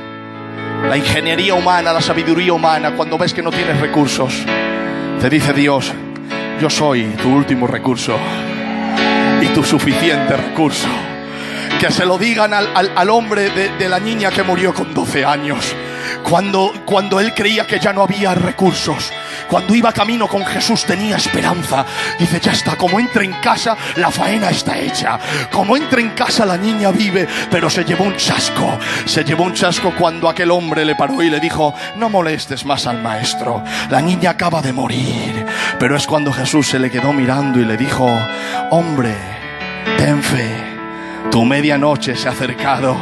la ingeniería humana, la sabiduría humana, cuando ves que no tienes recursos, te dice Dios: yo soy tu último recurso y tu suficiente recurso. Que se lo digan al hombre de la niña que murió con 12 años. Cuando él creía que ya no había recursos, cuando iba camino con Jesús tenía esperanza. Dice: ya está, como entre en casa la faena está hecha, como entre en casa la niña vive. Pero se llevó un chasco cuando aquel hombre le paró y le dijo: no molestes más al maestro, la niña acaba de morir. Pero es cuando Jesús se le quedó mirando y le dijo: hombre, ten fe, tu medianoche se ha acercado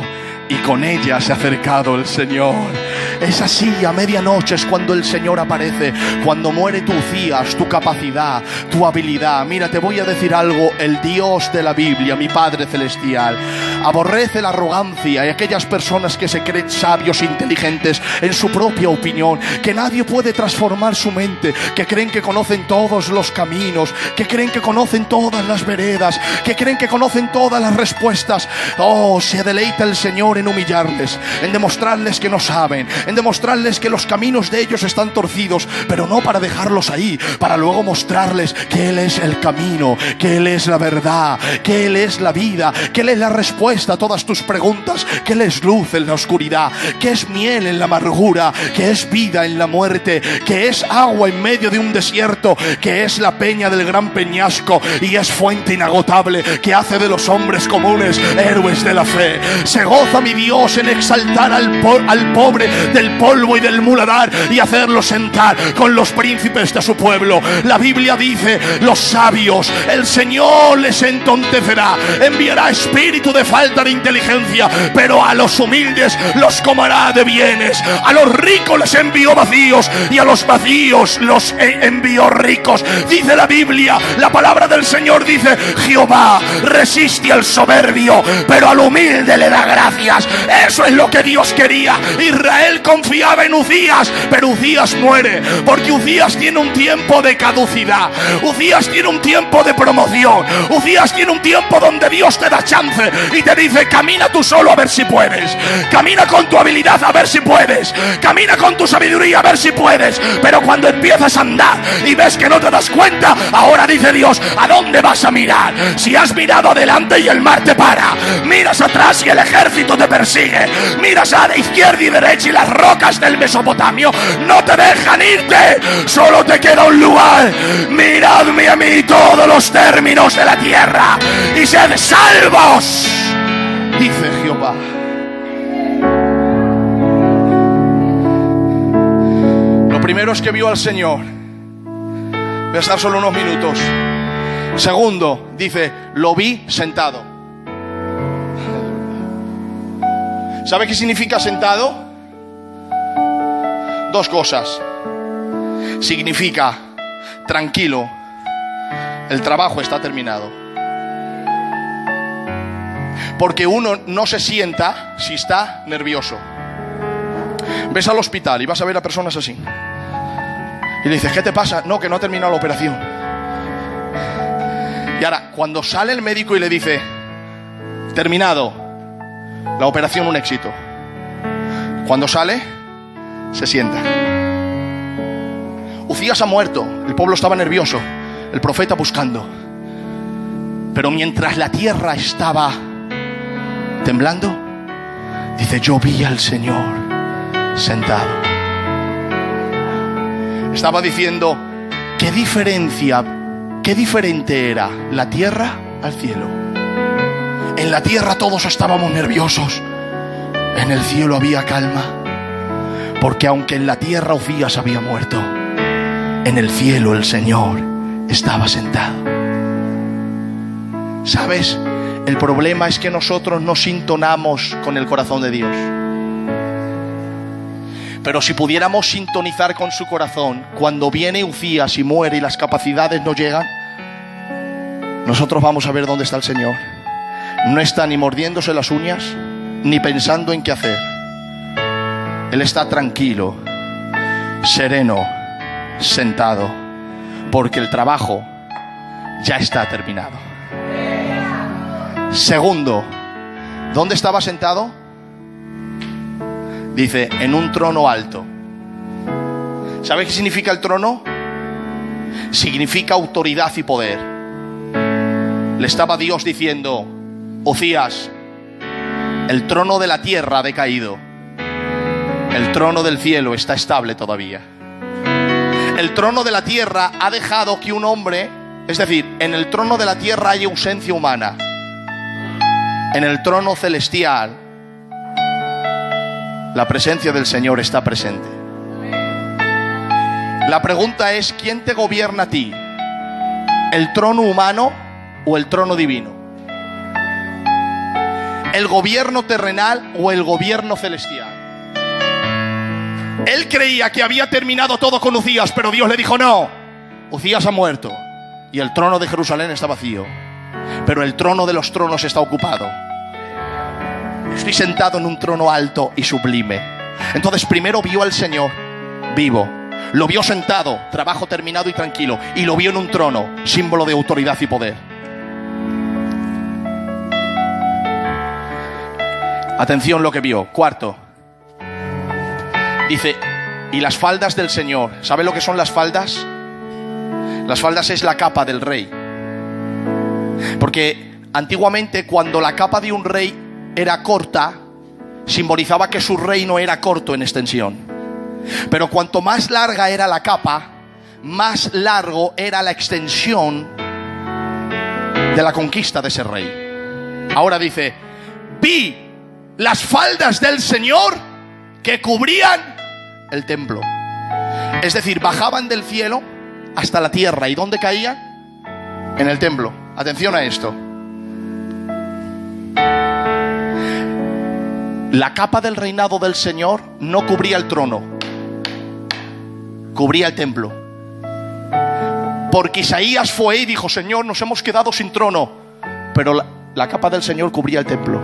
y con ella se ha acercado el Señor. Es así, a medianoche es cuando el Señor aparece, cuando muere tu Ucías, tu capacidad, tu habilidad. Mira, te voy a decir algo: el Dios de la Biblia, mi Padre Celestial, aborrece la arrogancia y aquellas personas que se creen sabios, inteligentes en su propia opinión, que nadie puede transformar su mente, que creen que conocen todos los caminos, que creen que conocen todas las veredas, que creen que conocen todas las respuestas. Oh, se deleita el Señor en humillarles, en demostrarles que no saben, en demostrarles que los caminos de ellos están torcidos, pero no para dejarlos ahí, para luego mostrarles que Él es el camino, que Él es la verdad, que Él es la vida, que Él es la respuesta a todas tus preguntas, que Él es luz en la oscuridad, que es miel en la amargura, que es vida en la muerte, que es agua en medio de un desierto, que es la peña del gran peñasco y es fuente inagotable, que hace de los hombres comunes héroes de la fe. Se goza mi Dios en exaltar al pobre del polvo y del muladar y hacerlo sentar con los príncipes de su pueblo. La Biblia dice: los sabios el Señor les entontecerá, enviará espíritu de falta de inteligencia, pero a los humildes los comerá de bienes. A los ricos les envió vacíos y a los vacíos los envió ricos. Dice la Biblia, la palabra del Señor dice: Jehová resiste al soberbio, pero al humilde le da gracias. Eso es lo que Dios quería. Israel confiaba en Ucías, pero Ucías muere, porque Ucías tiene un tiempo de caducidad, Ucías tiene un tiempo de promoción, Ucías tiene un tiempo donde Dios te da chance y te dice: camina tú solo a ver si puedes, camina con tu habilidad a ver si puedes, camina con tu sabiduría a ver si puedes. Pero cuando empiezas a andar y ves que no te das cuenta, ahora dice Dios: ¿a dónde vas a mirar? Si has mirado adelante y el mar te para, miras atrás y el ejército te persigue, miras a la izquierda y derecha y las rocas del Mesopotamio no te dejan irte. Solo te queda un lugar: miradme a mí todos los términos de la tierra y sed salvos, dice Jehová. Lo primero es que vio al Señor. Voy a estar solo unos minutos. Segundo, dice: lo vi sentado. ¿Sabe qué significa sentado? Dos cosas. Significa: tranquilo, el trabajo está terminado. Porque uno no se sienta si está nervioso. Ves al hospital y vas a ver a personas así y le dices: ¿qué te pasa? No, que no ha terminado la operación. Y ahora, cuando sale el médico y le dice: terminado, la operación un éxito, cuando sale, se sienta. Uzías ha muerto, el pueblo estaba nervioso, el profeta buscando. Pero mientras la tierra estaba temblando, dice, yo vi al Señor sentado. Estaba diciendo, qué diferente era la tierra al cielo. En la tierra todos estábamos nerviosos, en el cielo había calma. Porque aunque en la tierra Uzías había muerto, en el cielo el Señor estaba sentado. ¿Sabes? El problema es que nosotros no sintonamos con el corazón de Dios. Pero si pudiéramos sintonizar con su corazón, cuando viene Uzías y muere y las capacidades no llegan, nosotros vamos a ver dónde está el Señor. No está ni mordiéndose las uñas, ni pensando en qué hacer. Él está tranquilo, sereno, sentado, porque el trabajo ya está terminado. Segundo, ¿dónde estaba sentado? Dice, en un trono alto. ¿Sabes qué significa el trono? Significa autoridad y poder. Le estaba Dios diciendo, Uzías, el trono de la tierra ha decaído, el trono del cielo está estable todavía. El trono de la tierra ha dejado que un hombre, es decir, en el trono de la tierra hay ausencia humana. En el trono celestial, la presencia del Señor está presente. La pregunta es, ¿quién te gobierna a ti? ¿El trono humano o el trono divino? ¿El gobierno terrenal o el gobierno celestial? Él creía que había terminado todo con Uzías, pero Dios le dijo, no, Uzías ha muerto y el trono de Jerusalén está vacío, pero el trono de los tronos está ocupado. Estoy sentado en un trono alto y sublime. Entonces primero vio al Señor vivo, lo vio sentado, trabajo terminado y tranquilo, y lo vio en un trono, símbolo de autoridad y poder. Atención lo que vio. Cuarto, dice, y las faldas del Señor. ¿Sabe lo que son las faldas? Las faldas es la capa del rey. Porque antiguamente cuando la capa de un rey era corta, simbolizaba que su reino era corto en extensión. Pero cuanto más larga era la capa, más largo era la extensión de la conquista de ese rey. Ahora dice, vi las faldas del Señor que cubrían el templo. Es decir, bajaban del cielo hasta la tierra. ¿Y dónde caían? En el templo. Atención a esto. La capa del reinado del Señor no cubría el trono, cubría el templo. Porque Isaías fue y dijo, Señor, nos hemos quedado sin trono. Pero la capa del Señor cubría el templo.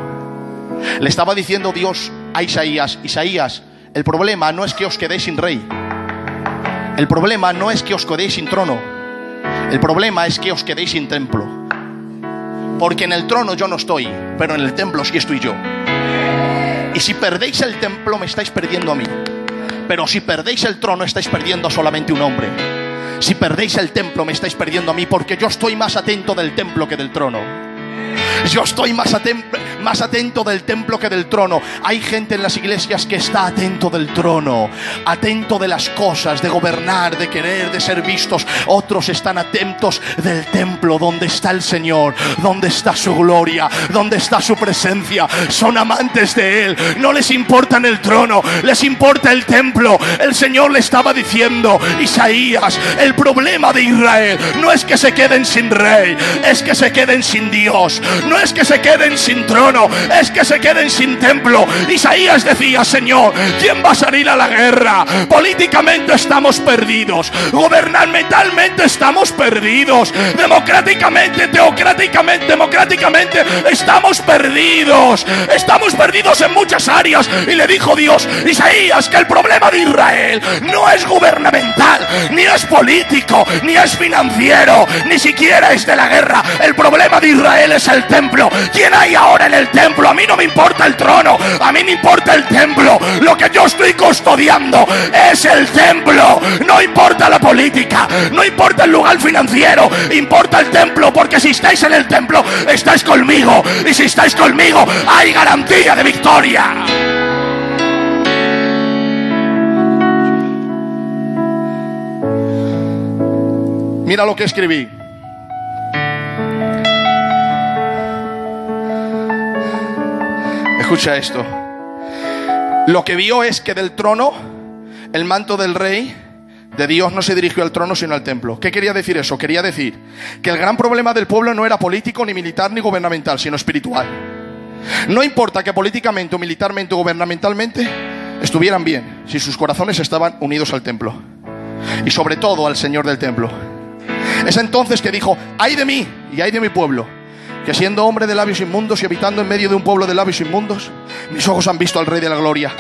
Le estaba diciendo Dios a Isaías, Isaías, el problema no es que os quedéis sin rey. El problema no es que os quedéis sin trono. El problema es que os quedéis sin templo. Porque en el trono yo no estoy, pero en el templo sí estoy yo. Y si perdéis el templo me estáis perdiendo a mí. Pero si perdéis el trono estáis perdiendo a solamente un hombre. Si perdéis el templo me estáis perdiendo a mí, porque yo estoy más atento del templo que del trono. Yo estoy más atento del templo que del trono. Hay gente en las iglesias que está atento del trono, atento de las cosas, de gobernar, de querer, de ser vistos. Otros están atentos del templo, donde está el Señor, donde está su gloria, donde está su presencia. Son amantes de Él. No les importa el trono, les importa el templo. El Señor le estaba diciendo, Isaías, el problema de Israel no es que se queden sin rey, es que se queden sin Dios. No es que se queden sin trono, es que se queden sin templo. Isaías decía, Señor, ¿quién va a salir a la guerra? Políticamente estamos perdidos, gubernamentalmente estamos perdidos, democráticamente estamos perdidos en muchas áreas. Y le dijo Dios, Isaías, que el problema de Israel no es gubernamental, ni es político, ni es financiero, ni siquiera es de la guerra. El problema de Israel es el templo. ¿Quién hay ahora en el templo. A mí no me importa el trono, a mí me importa el templo. Lo que yo estoy custodiando es el templo. No importa la política, no importa el lugar financiero, importa el templo, porque si estáis en el templo, estáis conmigo, y si estáis conmigo, hay garantía de victoria. Mira lo que escribí. Escucha esto. Lo que vio es que del trono, el manto del rey de Dios no se dirigió al trono sino al templo. ¿Qué quería decir eso? Quería decir que el gran problema del pueblo no era político, ni militar, ni gubernamental, sino espiritual. No importa que políticamente o militarmente o gubernamentalmente estuvieran bien, si sus corazones estaban unidos al templo y sobre todo al Señor del templo. Es entonces que dijo: ay de mí y ay de mi pueblo, que siendo hombre de labios inmundos y habitando en medio de un pueblo de labios inmundos, mis ojos han visto al Rey de la Gloria.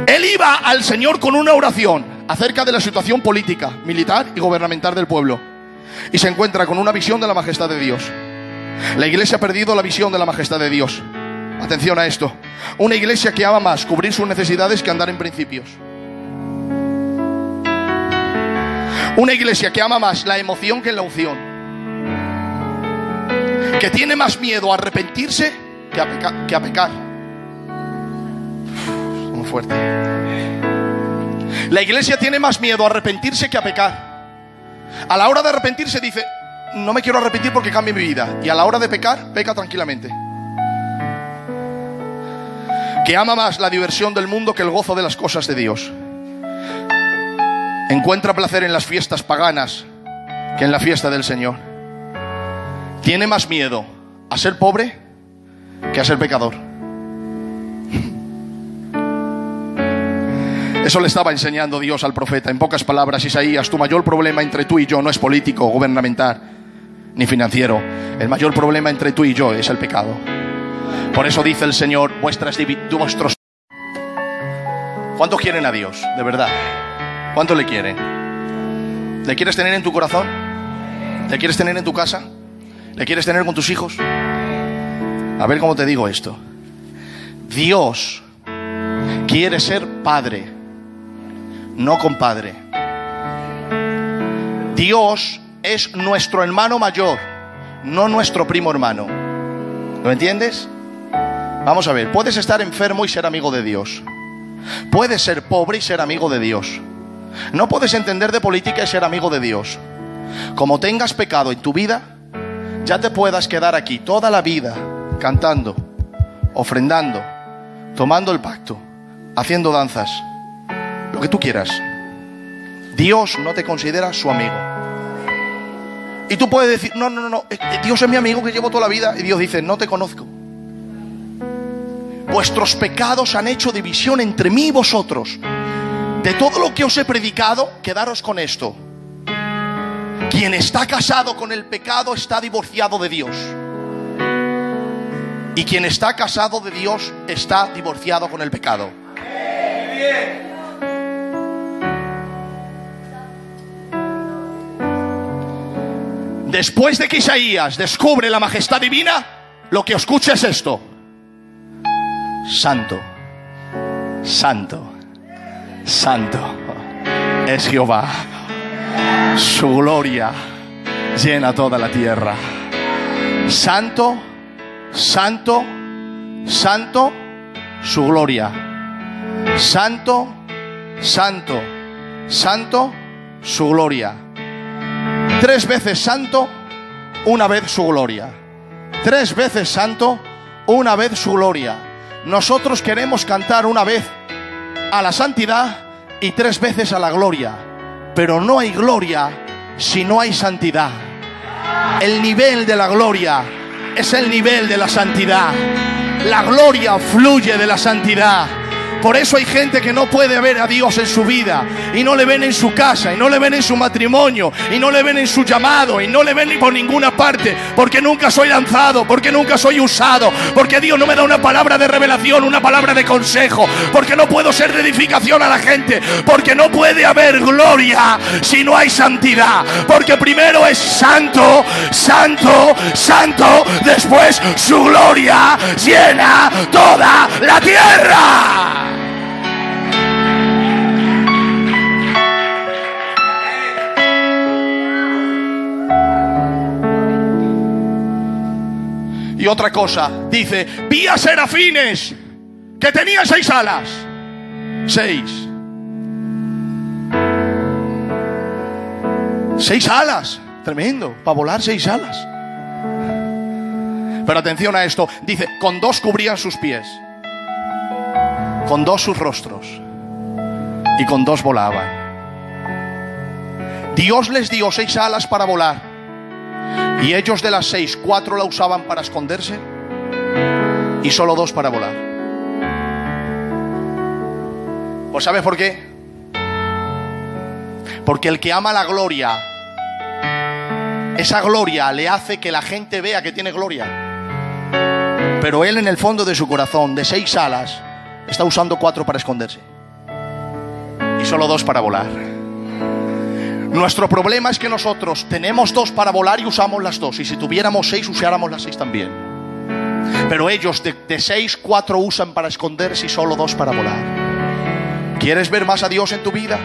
Él iba al Señor con una oración acerca de la situación política, militar y gubernamental del pueblo, y se encuentra con una visión de la majestad de Dios. La iglesia ha perdido la visión de la majestad de Dios. Atención a esto: una iglesia que ama más cubrir sus necesidades que andar en principios. Una iglesia que ama más la emoción que la unción, que tiene más miedo a arrepentirse que a pecar. Muy fuerte. La iglesia tiene más miedo a arrepentirse que a pecar. A la hora de arrepentirse dice: no me quiero arrepentir porque cambie mi vida. Y a la hora de pecar, peca tranquilamente. Que ama más la diversión del mundo que el gozo de las cosas de Dios. Encuentra placer en las fiestas paganas que en la fiesta del Señor. Tiene más miedo a ser pobre que a ser pecador. Eso le estaba enseñando Dios al profeta. En pocas palabras: Isaías, tu mayor problema entre tú y yo no es político, gubernamental ni financiero. El mayor problema entre tú y yo es el pecado. Por eso dice el Señor: vuestros. ¿Cuántos quieren a Dios? De verdad. ¿Cuántos le quieren? ¿Le quieres tener en tu corazón? ¿Le quieres tener en tu casa? ¿Le quieres tener con tus hijos? A ver cómo te digo esto. Dios quiere ser padre, no compadre. Dios es nuestro hermano mayor, no nuestro primo hermano. ¿Lo entiendes? Vamos a ver, puedes estar enfermo y ser amigo de Dios. Puedes ser pobre y ser amigo de Dios. No puedes entender de política y ser amigo de Dios. Como tengas pecado en tu vida, ya te puedas quedar aquí toda la vida cantando, ofrendando, tomando el pacto, haciendo danzas, lo que tú quieras. Dios no te considera su amigo. Y tú puedes decir: no, Dios es mi amigo que llevo toda la vida. Y Dios dice: no te conozco. Vuestros pecados han hecho división entre mí y vosotros. De todo lo que os he predicado, quedaros con esto: quien está casado con el pecado está divorciado de Dios, y quien está casado de Dios está divorciado con el pecado. Después de que Isaías descubre la majestad divina, lo que escucha es esto: santo, santo, santo es Jehová, su gloria llena toda la tierra. Santo, santo, santo, su gloria. Santo, santo, santo, su gloria. 3 veces santo, una vez su gloria. 3 veces santo, una vez su gloria. Nosotros queremos cantar una vez a la santidad y 3 veces a la gloria, pero no hay gloria si no hay santidad. El nivel de la gloria es el nivel de la santidad. La gloria fluye de la santidad. Por eso hay gente que no puede ver a Dios en su vida, y no le ven en su casa, y no le ven en su matrimonio, y no le ven en su llamado, y no le ven ni por ninguna parte, porque nunca soy lanzado, porque nunca soy usado, porque Dios no me da una palabra de revelación, una palabra de consejo, porque no puedo ser de edificación a la gente, porque no puede haber gloria si no hay santidad, porque primero es santo, santo, santo, después su gloria llena toda la tierra. Y otra cosa, dice, vi a serafines que tenían 6 alas. 6 alas, tremendo, para volar 6 alas. Pero atención a esto, dice, con 2 cubrían sus pies, con 2 sus rostros, y con 2 volaban. Dios les dio 6 alas para volar, y ellos de las 6, 4 la usaban para esconderse, y solo 2 para volar. ¿Pues sabes por qué? Porque el que ama la gloria, esa gloria le hace que la gente vea que tiene gloria. Pero él en el fondo de su corazón, de 6 alas, está usando 4 para esconderse y solo 2 para volar. Nuestro problema es que nosotros tenemos 2 para volar y usamos las 2. Y si tuviéramos 6, usáramos las 6 también. Pero ellos de 6, 4 usan para esconderse y solo 2 para volar. ¿Quieres ver más a Dios en tu vida?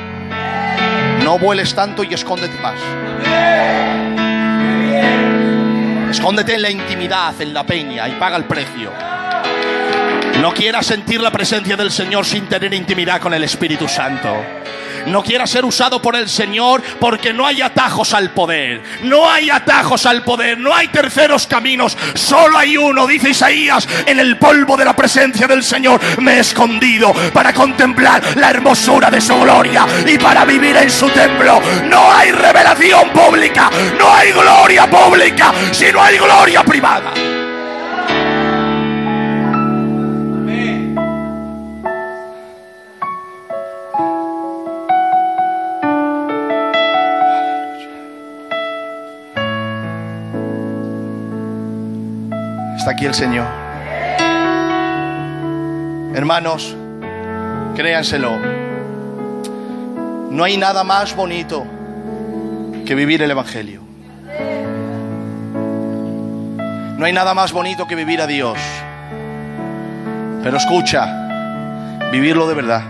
No vueles tanto y escóndete más. Escóndete en la intimidad, en la peña, y paga el precio. No quieras sentir la presencia del Señor sin tener intimidad con el Espíritu Santo. No quieras ser usado por el Señor, porque no hay atajos al poder. No hay atajos al poder, no hay terceros caminos. Solo hay uno, dice Isaías: en el polvo de la presencia del Señor me he escondido, para contemplar la hermosura de su gloria y para vivir en su templo. No hay revelación pública, no hay gloria pública, sino hay gloria privada. Está aquí el Señor. Hermanos, créanselo, no hay nada más bonito que vivir el Evangelio. No hay nada más bonito que vivir a Dios. Pero escucha, vivirlo de verdad.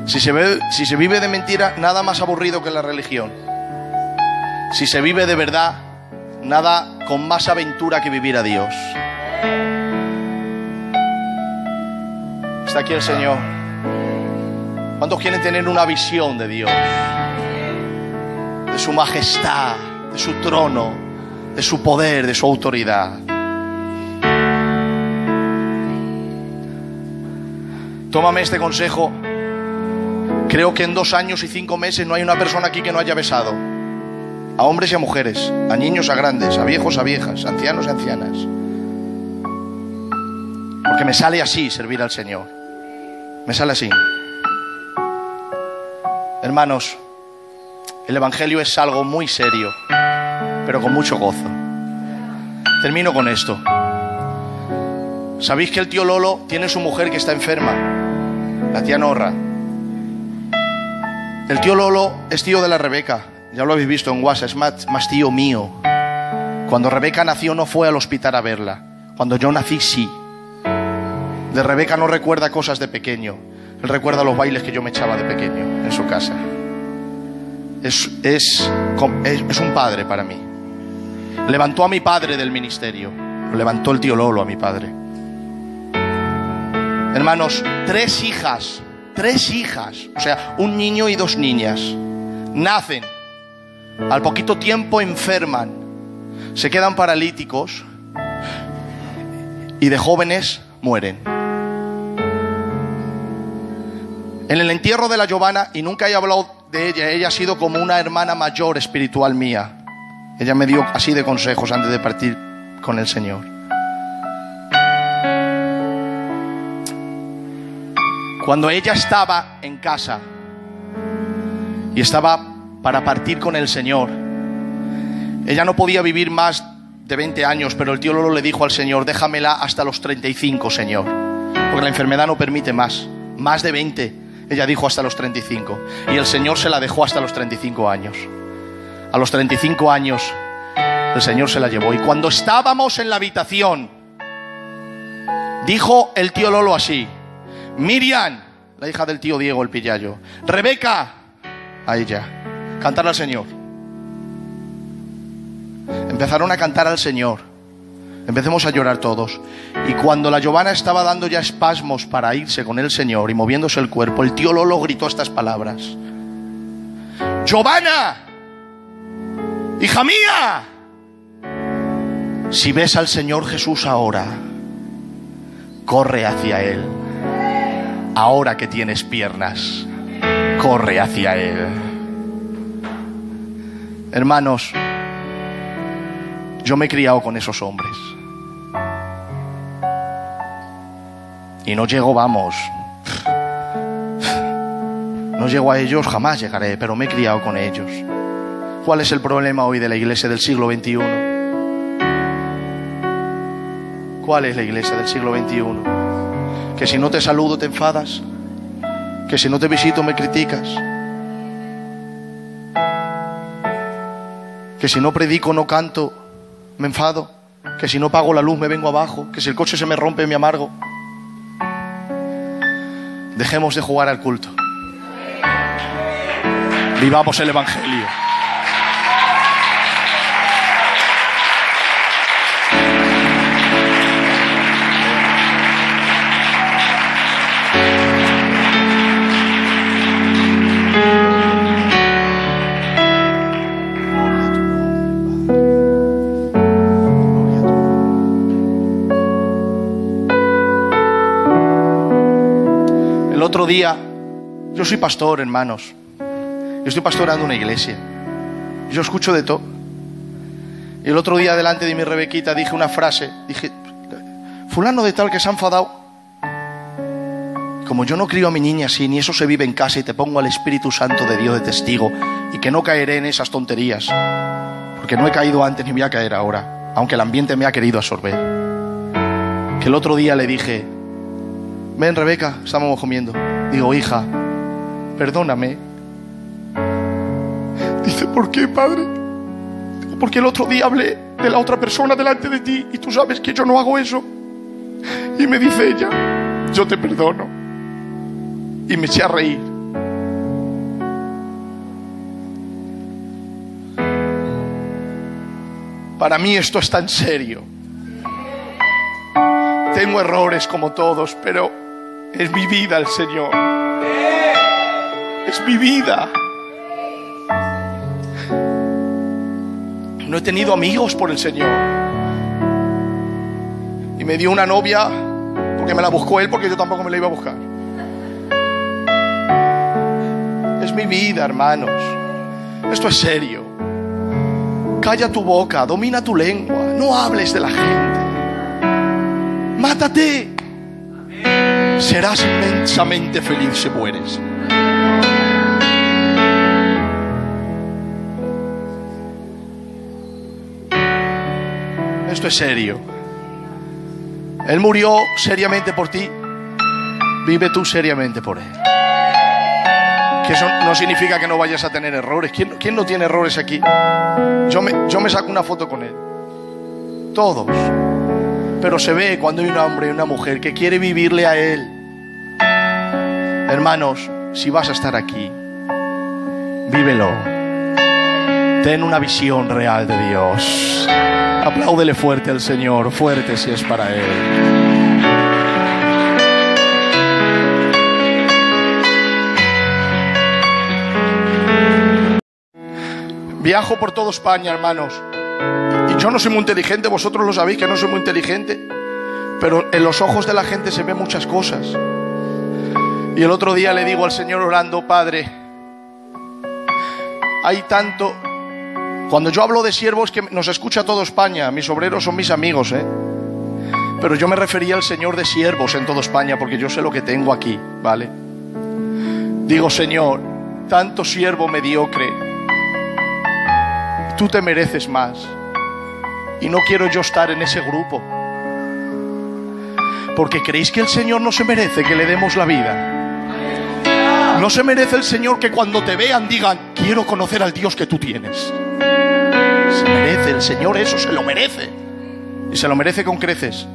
Si se vive de mentira, nada más aburrido que la religión. Si se vive de verdad, nada con más aventura que vivir a Dios. Está aquí el Señor. ¿Cuántos quieren tener una visión de Dios? De su majestad, de su trono, de su poder, de su autoridad. Tómame este consejo. Creo que en 2 años y 5 meses no hay una persona aquí que no haya besado. A hombres y a mujeres, a niños a grandes, a viejos a viejas, a ancianos a ancianas. Porque me sale así servir al Señor. Me sale así. Hermanos, el Evangelio es algo muy serio, pero con mucho gozo. Termino con esto. ¿Sabéis que el tío Lolo tiene su mujer que está enferma? La tía Norra. El tío Lolo es tío de la Rebeca. Ya lo habéis visto en WhatsApp, es más tío mío. Cuando Rebeca nació no fue al hospital a verla. Cuando yo nací sí. De Rebeca no recuerda cosas de pequeño. Él recuerda los bailes que yo me echaba de pequeño en su casa. Es un padre para mí. Levantó a mi padre del ministerio. Levantó el tío Lolo a mi padre. Hermanos, 3 hijas. 3 hijas. O sea, un niño y 2 niñas. Nacen. Al poquito tiempo enferman, se quedan paralíticos y de jóvenes mueren. En el entierro de la Giovanna, y nunca he hablado de ella ha sido como una hermana mayor espiritual mía. Ella me dio así de consejos antes de partir con el Señor. Cuando ella estaba en casa y estaba para partir con el Señor, ella no podía vivir más de 20 años, pero el tío Lolo le dijo al Señor: déjamela hasta los 35, Señor, porque la enfermedad no permite más de 20. Ella dijo hasta los 35, y el Señor se la dejó hasta los 35 años. A los 35 años el Señor se la llevó, y cuando estábamos en la habitación, dijo el tío Lolo así: Miriam, la hija del tío Diego el Pillayo, Rebeca, a ella, cantar al Señor. Empezaron a cantar al Señor, empecemos a llorar todos. Y cuando la Giovanna estaba dando ya espasmos para irse con el Señor y moviéndose el cuerpo, el tío Lolo gritó estas palabras: Giovanna, hija mía, si ves al Señor Jesús ahora, corre hacia Él. Ahora que tienes piernas, corre hacia Él. Hermanos, yo me he criado con esos hombres. Y no llego, vamos, no llego a ellos, jamás llegaré, pero me he criado con ellos. ¿Cuál es el problema hoy de la iglesia del siglo XXI? ¿Cuál es la iglesia del siglo XXI? Que si no te saludo te enfadas, que si no te visito me criticas, que si no predico, no canto, me enfado, que si no pago la luz me vengo abajo, que si el coche se me rompe me amargo. Dejemos de jugar al culto. Vivamos el Evangelio. El otro día, yo soy pastor, hermanos. Yo estoy pastorando una iglesia. Yo escucho de todo. Y el otro día delante de mi Rebequita dije una frase. Dije: fulano de tal que se ha enfadado. Como yo no crío a mi niña así, ni eso se vive en casa, y te pongo al Espíritu Santo de Dios de testigo, y que no caeré en esas tonterías, porque no he caído antes ni voy a caer ahora, aunque el ambiente me ha querido absorber. Que el otro día le dije: ven, Rebeca, estábamos comiendo. Digo: hija, perdóname. Dice: ¿por qué, padre? Digo: porque el otro día hablé de la otra persona delante de ti, y tú sabes que yo no hago eso. Y me dice ella: yo te perdono. Y me eché a reír. Para mí esto es tan serio. Tengo errores como todos, pero es mi vida el Señor. Es mi vida. No he tenido amigos por el Señor. Y me dio una novia porque me la buscó él, porque yo tampoco me la iba a buscar. Es mi vida, hermanos. Esto es serio. Calla tu boca, domina tu lengua, no hables de la gente. Mátate. Serás inmensamente feliz si mueres. Esto es serio. Él murió seriamente por ti. Vive tú seriamente por Él. Que eso no significa que no vayas a tener errores. ¿Quién no tiene errores aquí? Yo me saco una foto con Él. Todos. Pero se ve cuando hay un hombre y una mujer que quiere vivirle a Él. Hermanos, si vas a estar aquí, vívelo. Ten una visión real de Dios. Apláudele fuerte al Señor, fuerte si es para Él. Viajo por toda España, hermanos. Y yo no soy muy inteligente, vosotros lo sabéis que no soy muy inteligente, pero en los ojos de la gente se ven muchas cosas. Y el otro día le digo al Señor orando: Padre, hay tanto... Cuando yo hablo de siervos, que nos escucha toda España, mis obreros son mis amigos, Pero yo me refería al Señor de siervos en toda España, porque yo sé lo que tengo aquí, ¿vale? Digo, Señor, tanto siervo mediocre, tú te mereces más. Y no quiero yo estar en ese grupo. Porque ¿creéis que el Señor no se merece que le demos la vida? ¿No se merece el Señor que cuando te vean digan, quiero conocer al Dios que tú tienes? Se merece el Señor eso, se lo merece. Y se lo merece con creces.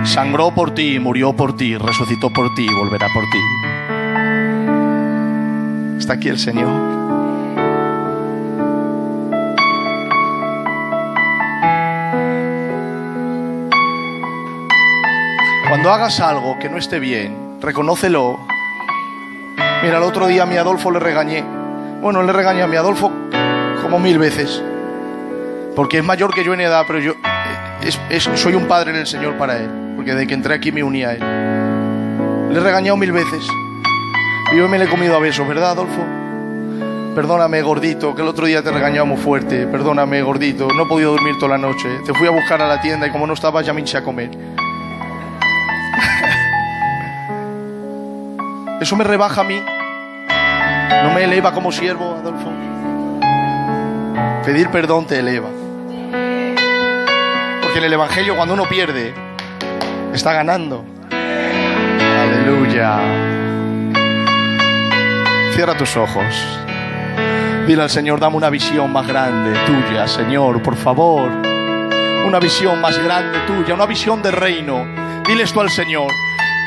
Sangró por ti, murió por ti, resucitó por ti, volverá por ti. Está aquí el Señor. Cuando hagas algo que no esté bien, reconócelo. Mira, el otro día a mi Adolfo le regañé. Bueno, le regañé a mi Adolfo como 1000 veces. Porque es mayor que yo en edad, pero yo soy un padre en el Señor para él. Porque desde que entré aquí me uní a él. Le he regañado 1000 veces. Y yo me le he comido a besos, ¿verdad, Adolfo? Perdóname, gordito, que el otro día te he regañado muy fuerte. Perdóname, gordito, no he podido dormir toda la noche. Te fui a buscar a la tienda y como no estabas ya me hinché a comer. Eso me rebaja a mí. No me eleva como siervo, Adolfo. Pedir perdón te eleva. Porque en el Evangelio cuando uno pierde, está ganando. Aleluya. Cierra tus ojos. Dile al Señor, dame una visión más grande tuya, Señor, por favor. Una visión más grande tuya, una visión de reino. Dile esto al Señor.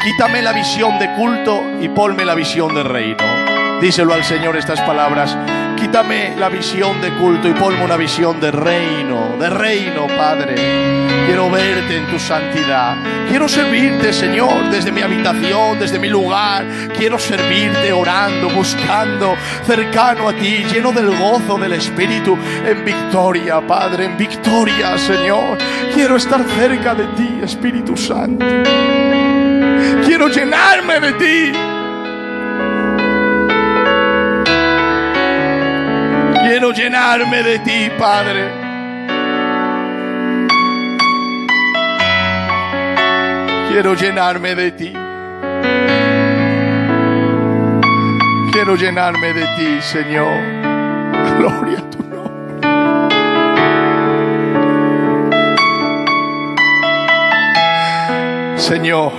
Quítame la visión de culto y ponme la visión de reino. Díselo al Señor estas palabras. Quítame la visión de culto y ponme una visión de reino, Padre. Quiero verte en tu santidad. Quiero servirte, Señor, desde mi habitación, desde mi lugar. Quiero servirte orando, buscando, cercano a ti, lleno del gozo del Espíritu, en victoria, Padre, en victoria, Señor. Quiero estar cerca de ti, Espíritu Santo. Quiero llenarme de ti. Quiero llenarme de ti, Padre. Quiero llenarme de ti. Quiero llenarme de ti, Señor. Gloria a tu nombre. Señor,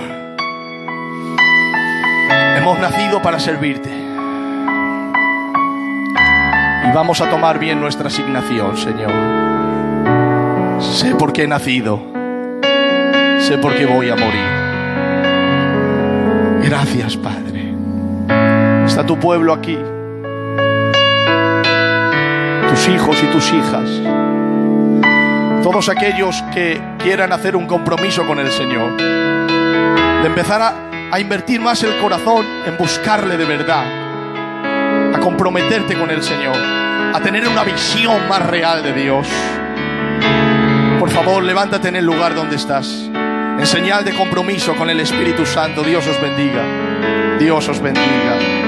hemos nacido para servirte. Y vamos a tomar bien nuestra asignación, Señor. Sé por qué he nacido. Sé por qué voy a morir. Gracias, Padre. Está tu pueblo aquí. Tus hijos y tus hijas. Todos aquellos que quieran hacer un compromiso con el Señor. De empezar a invertir más el corazón en buscarle de verdad. A comprometerte con el Señor, a tener una visión más real de Dios. Por favor, levántate en el lugar donde estás, en señal de compromiso con el Espíritu Santo. Dios os bendiga. Dios os bendiga.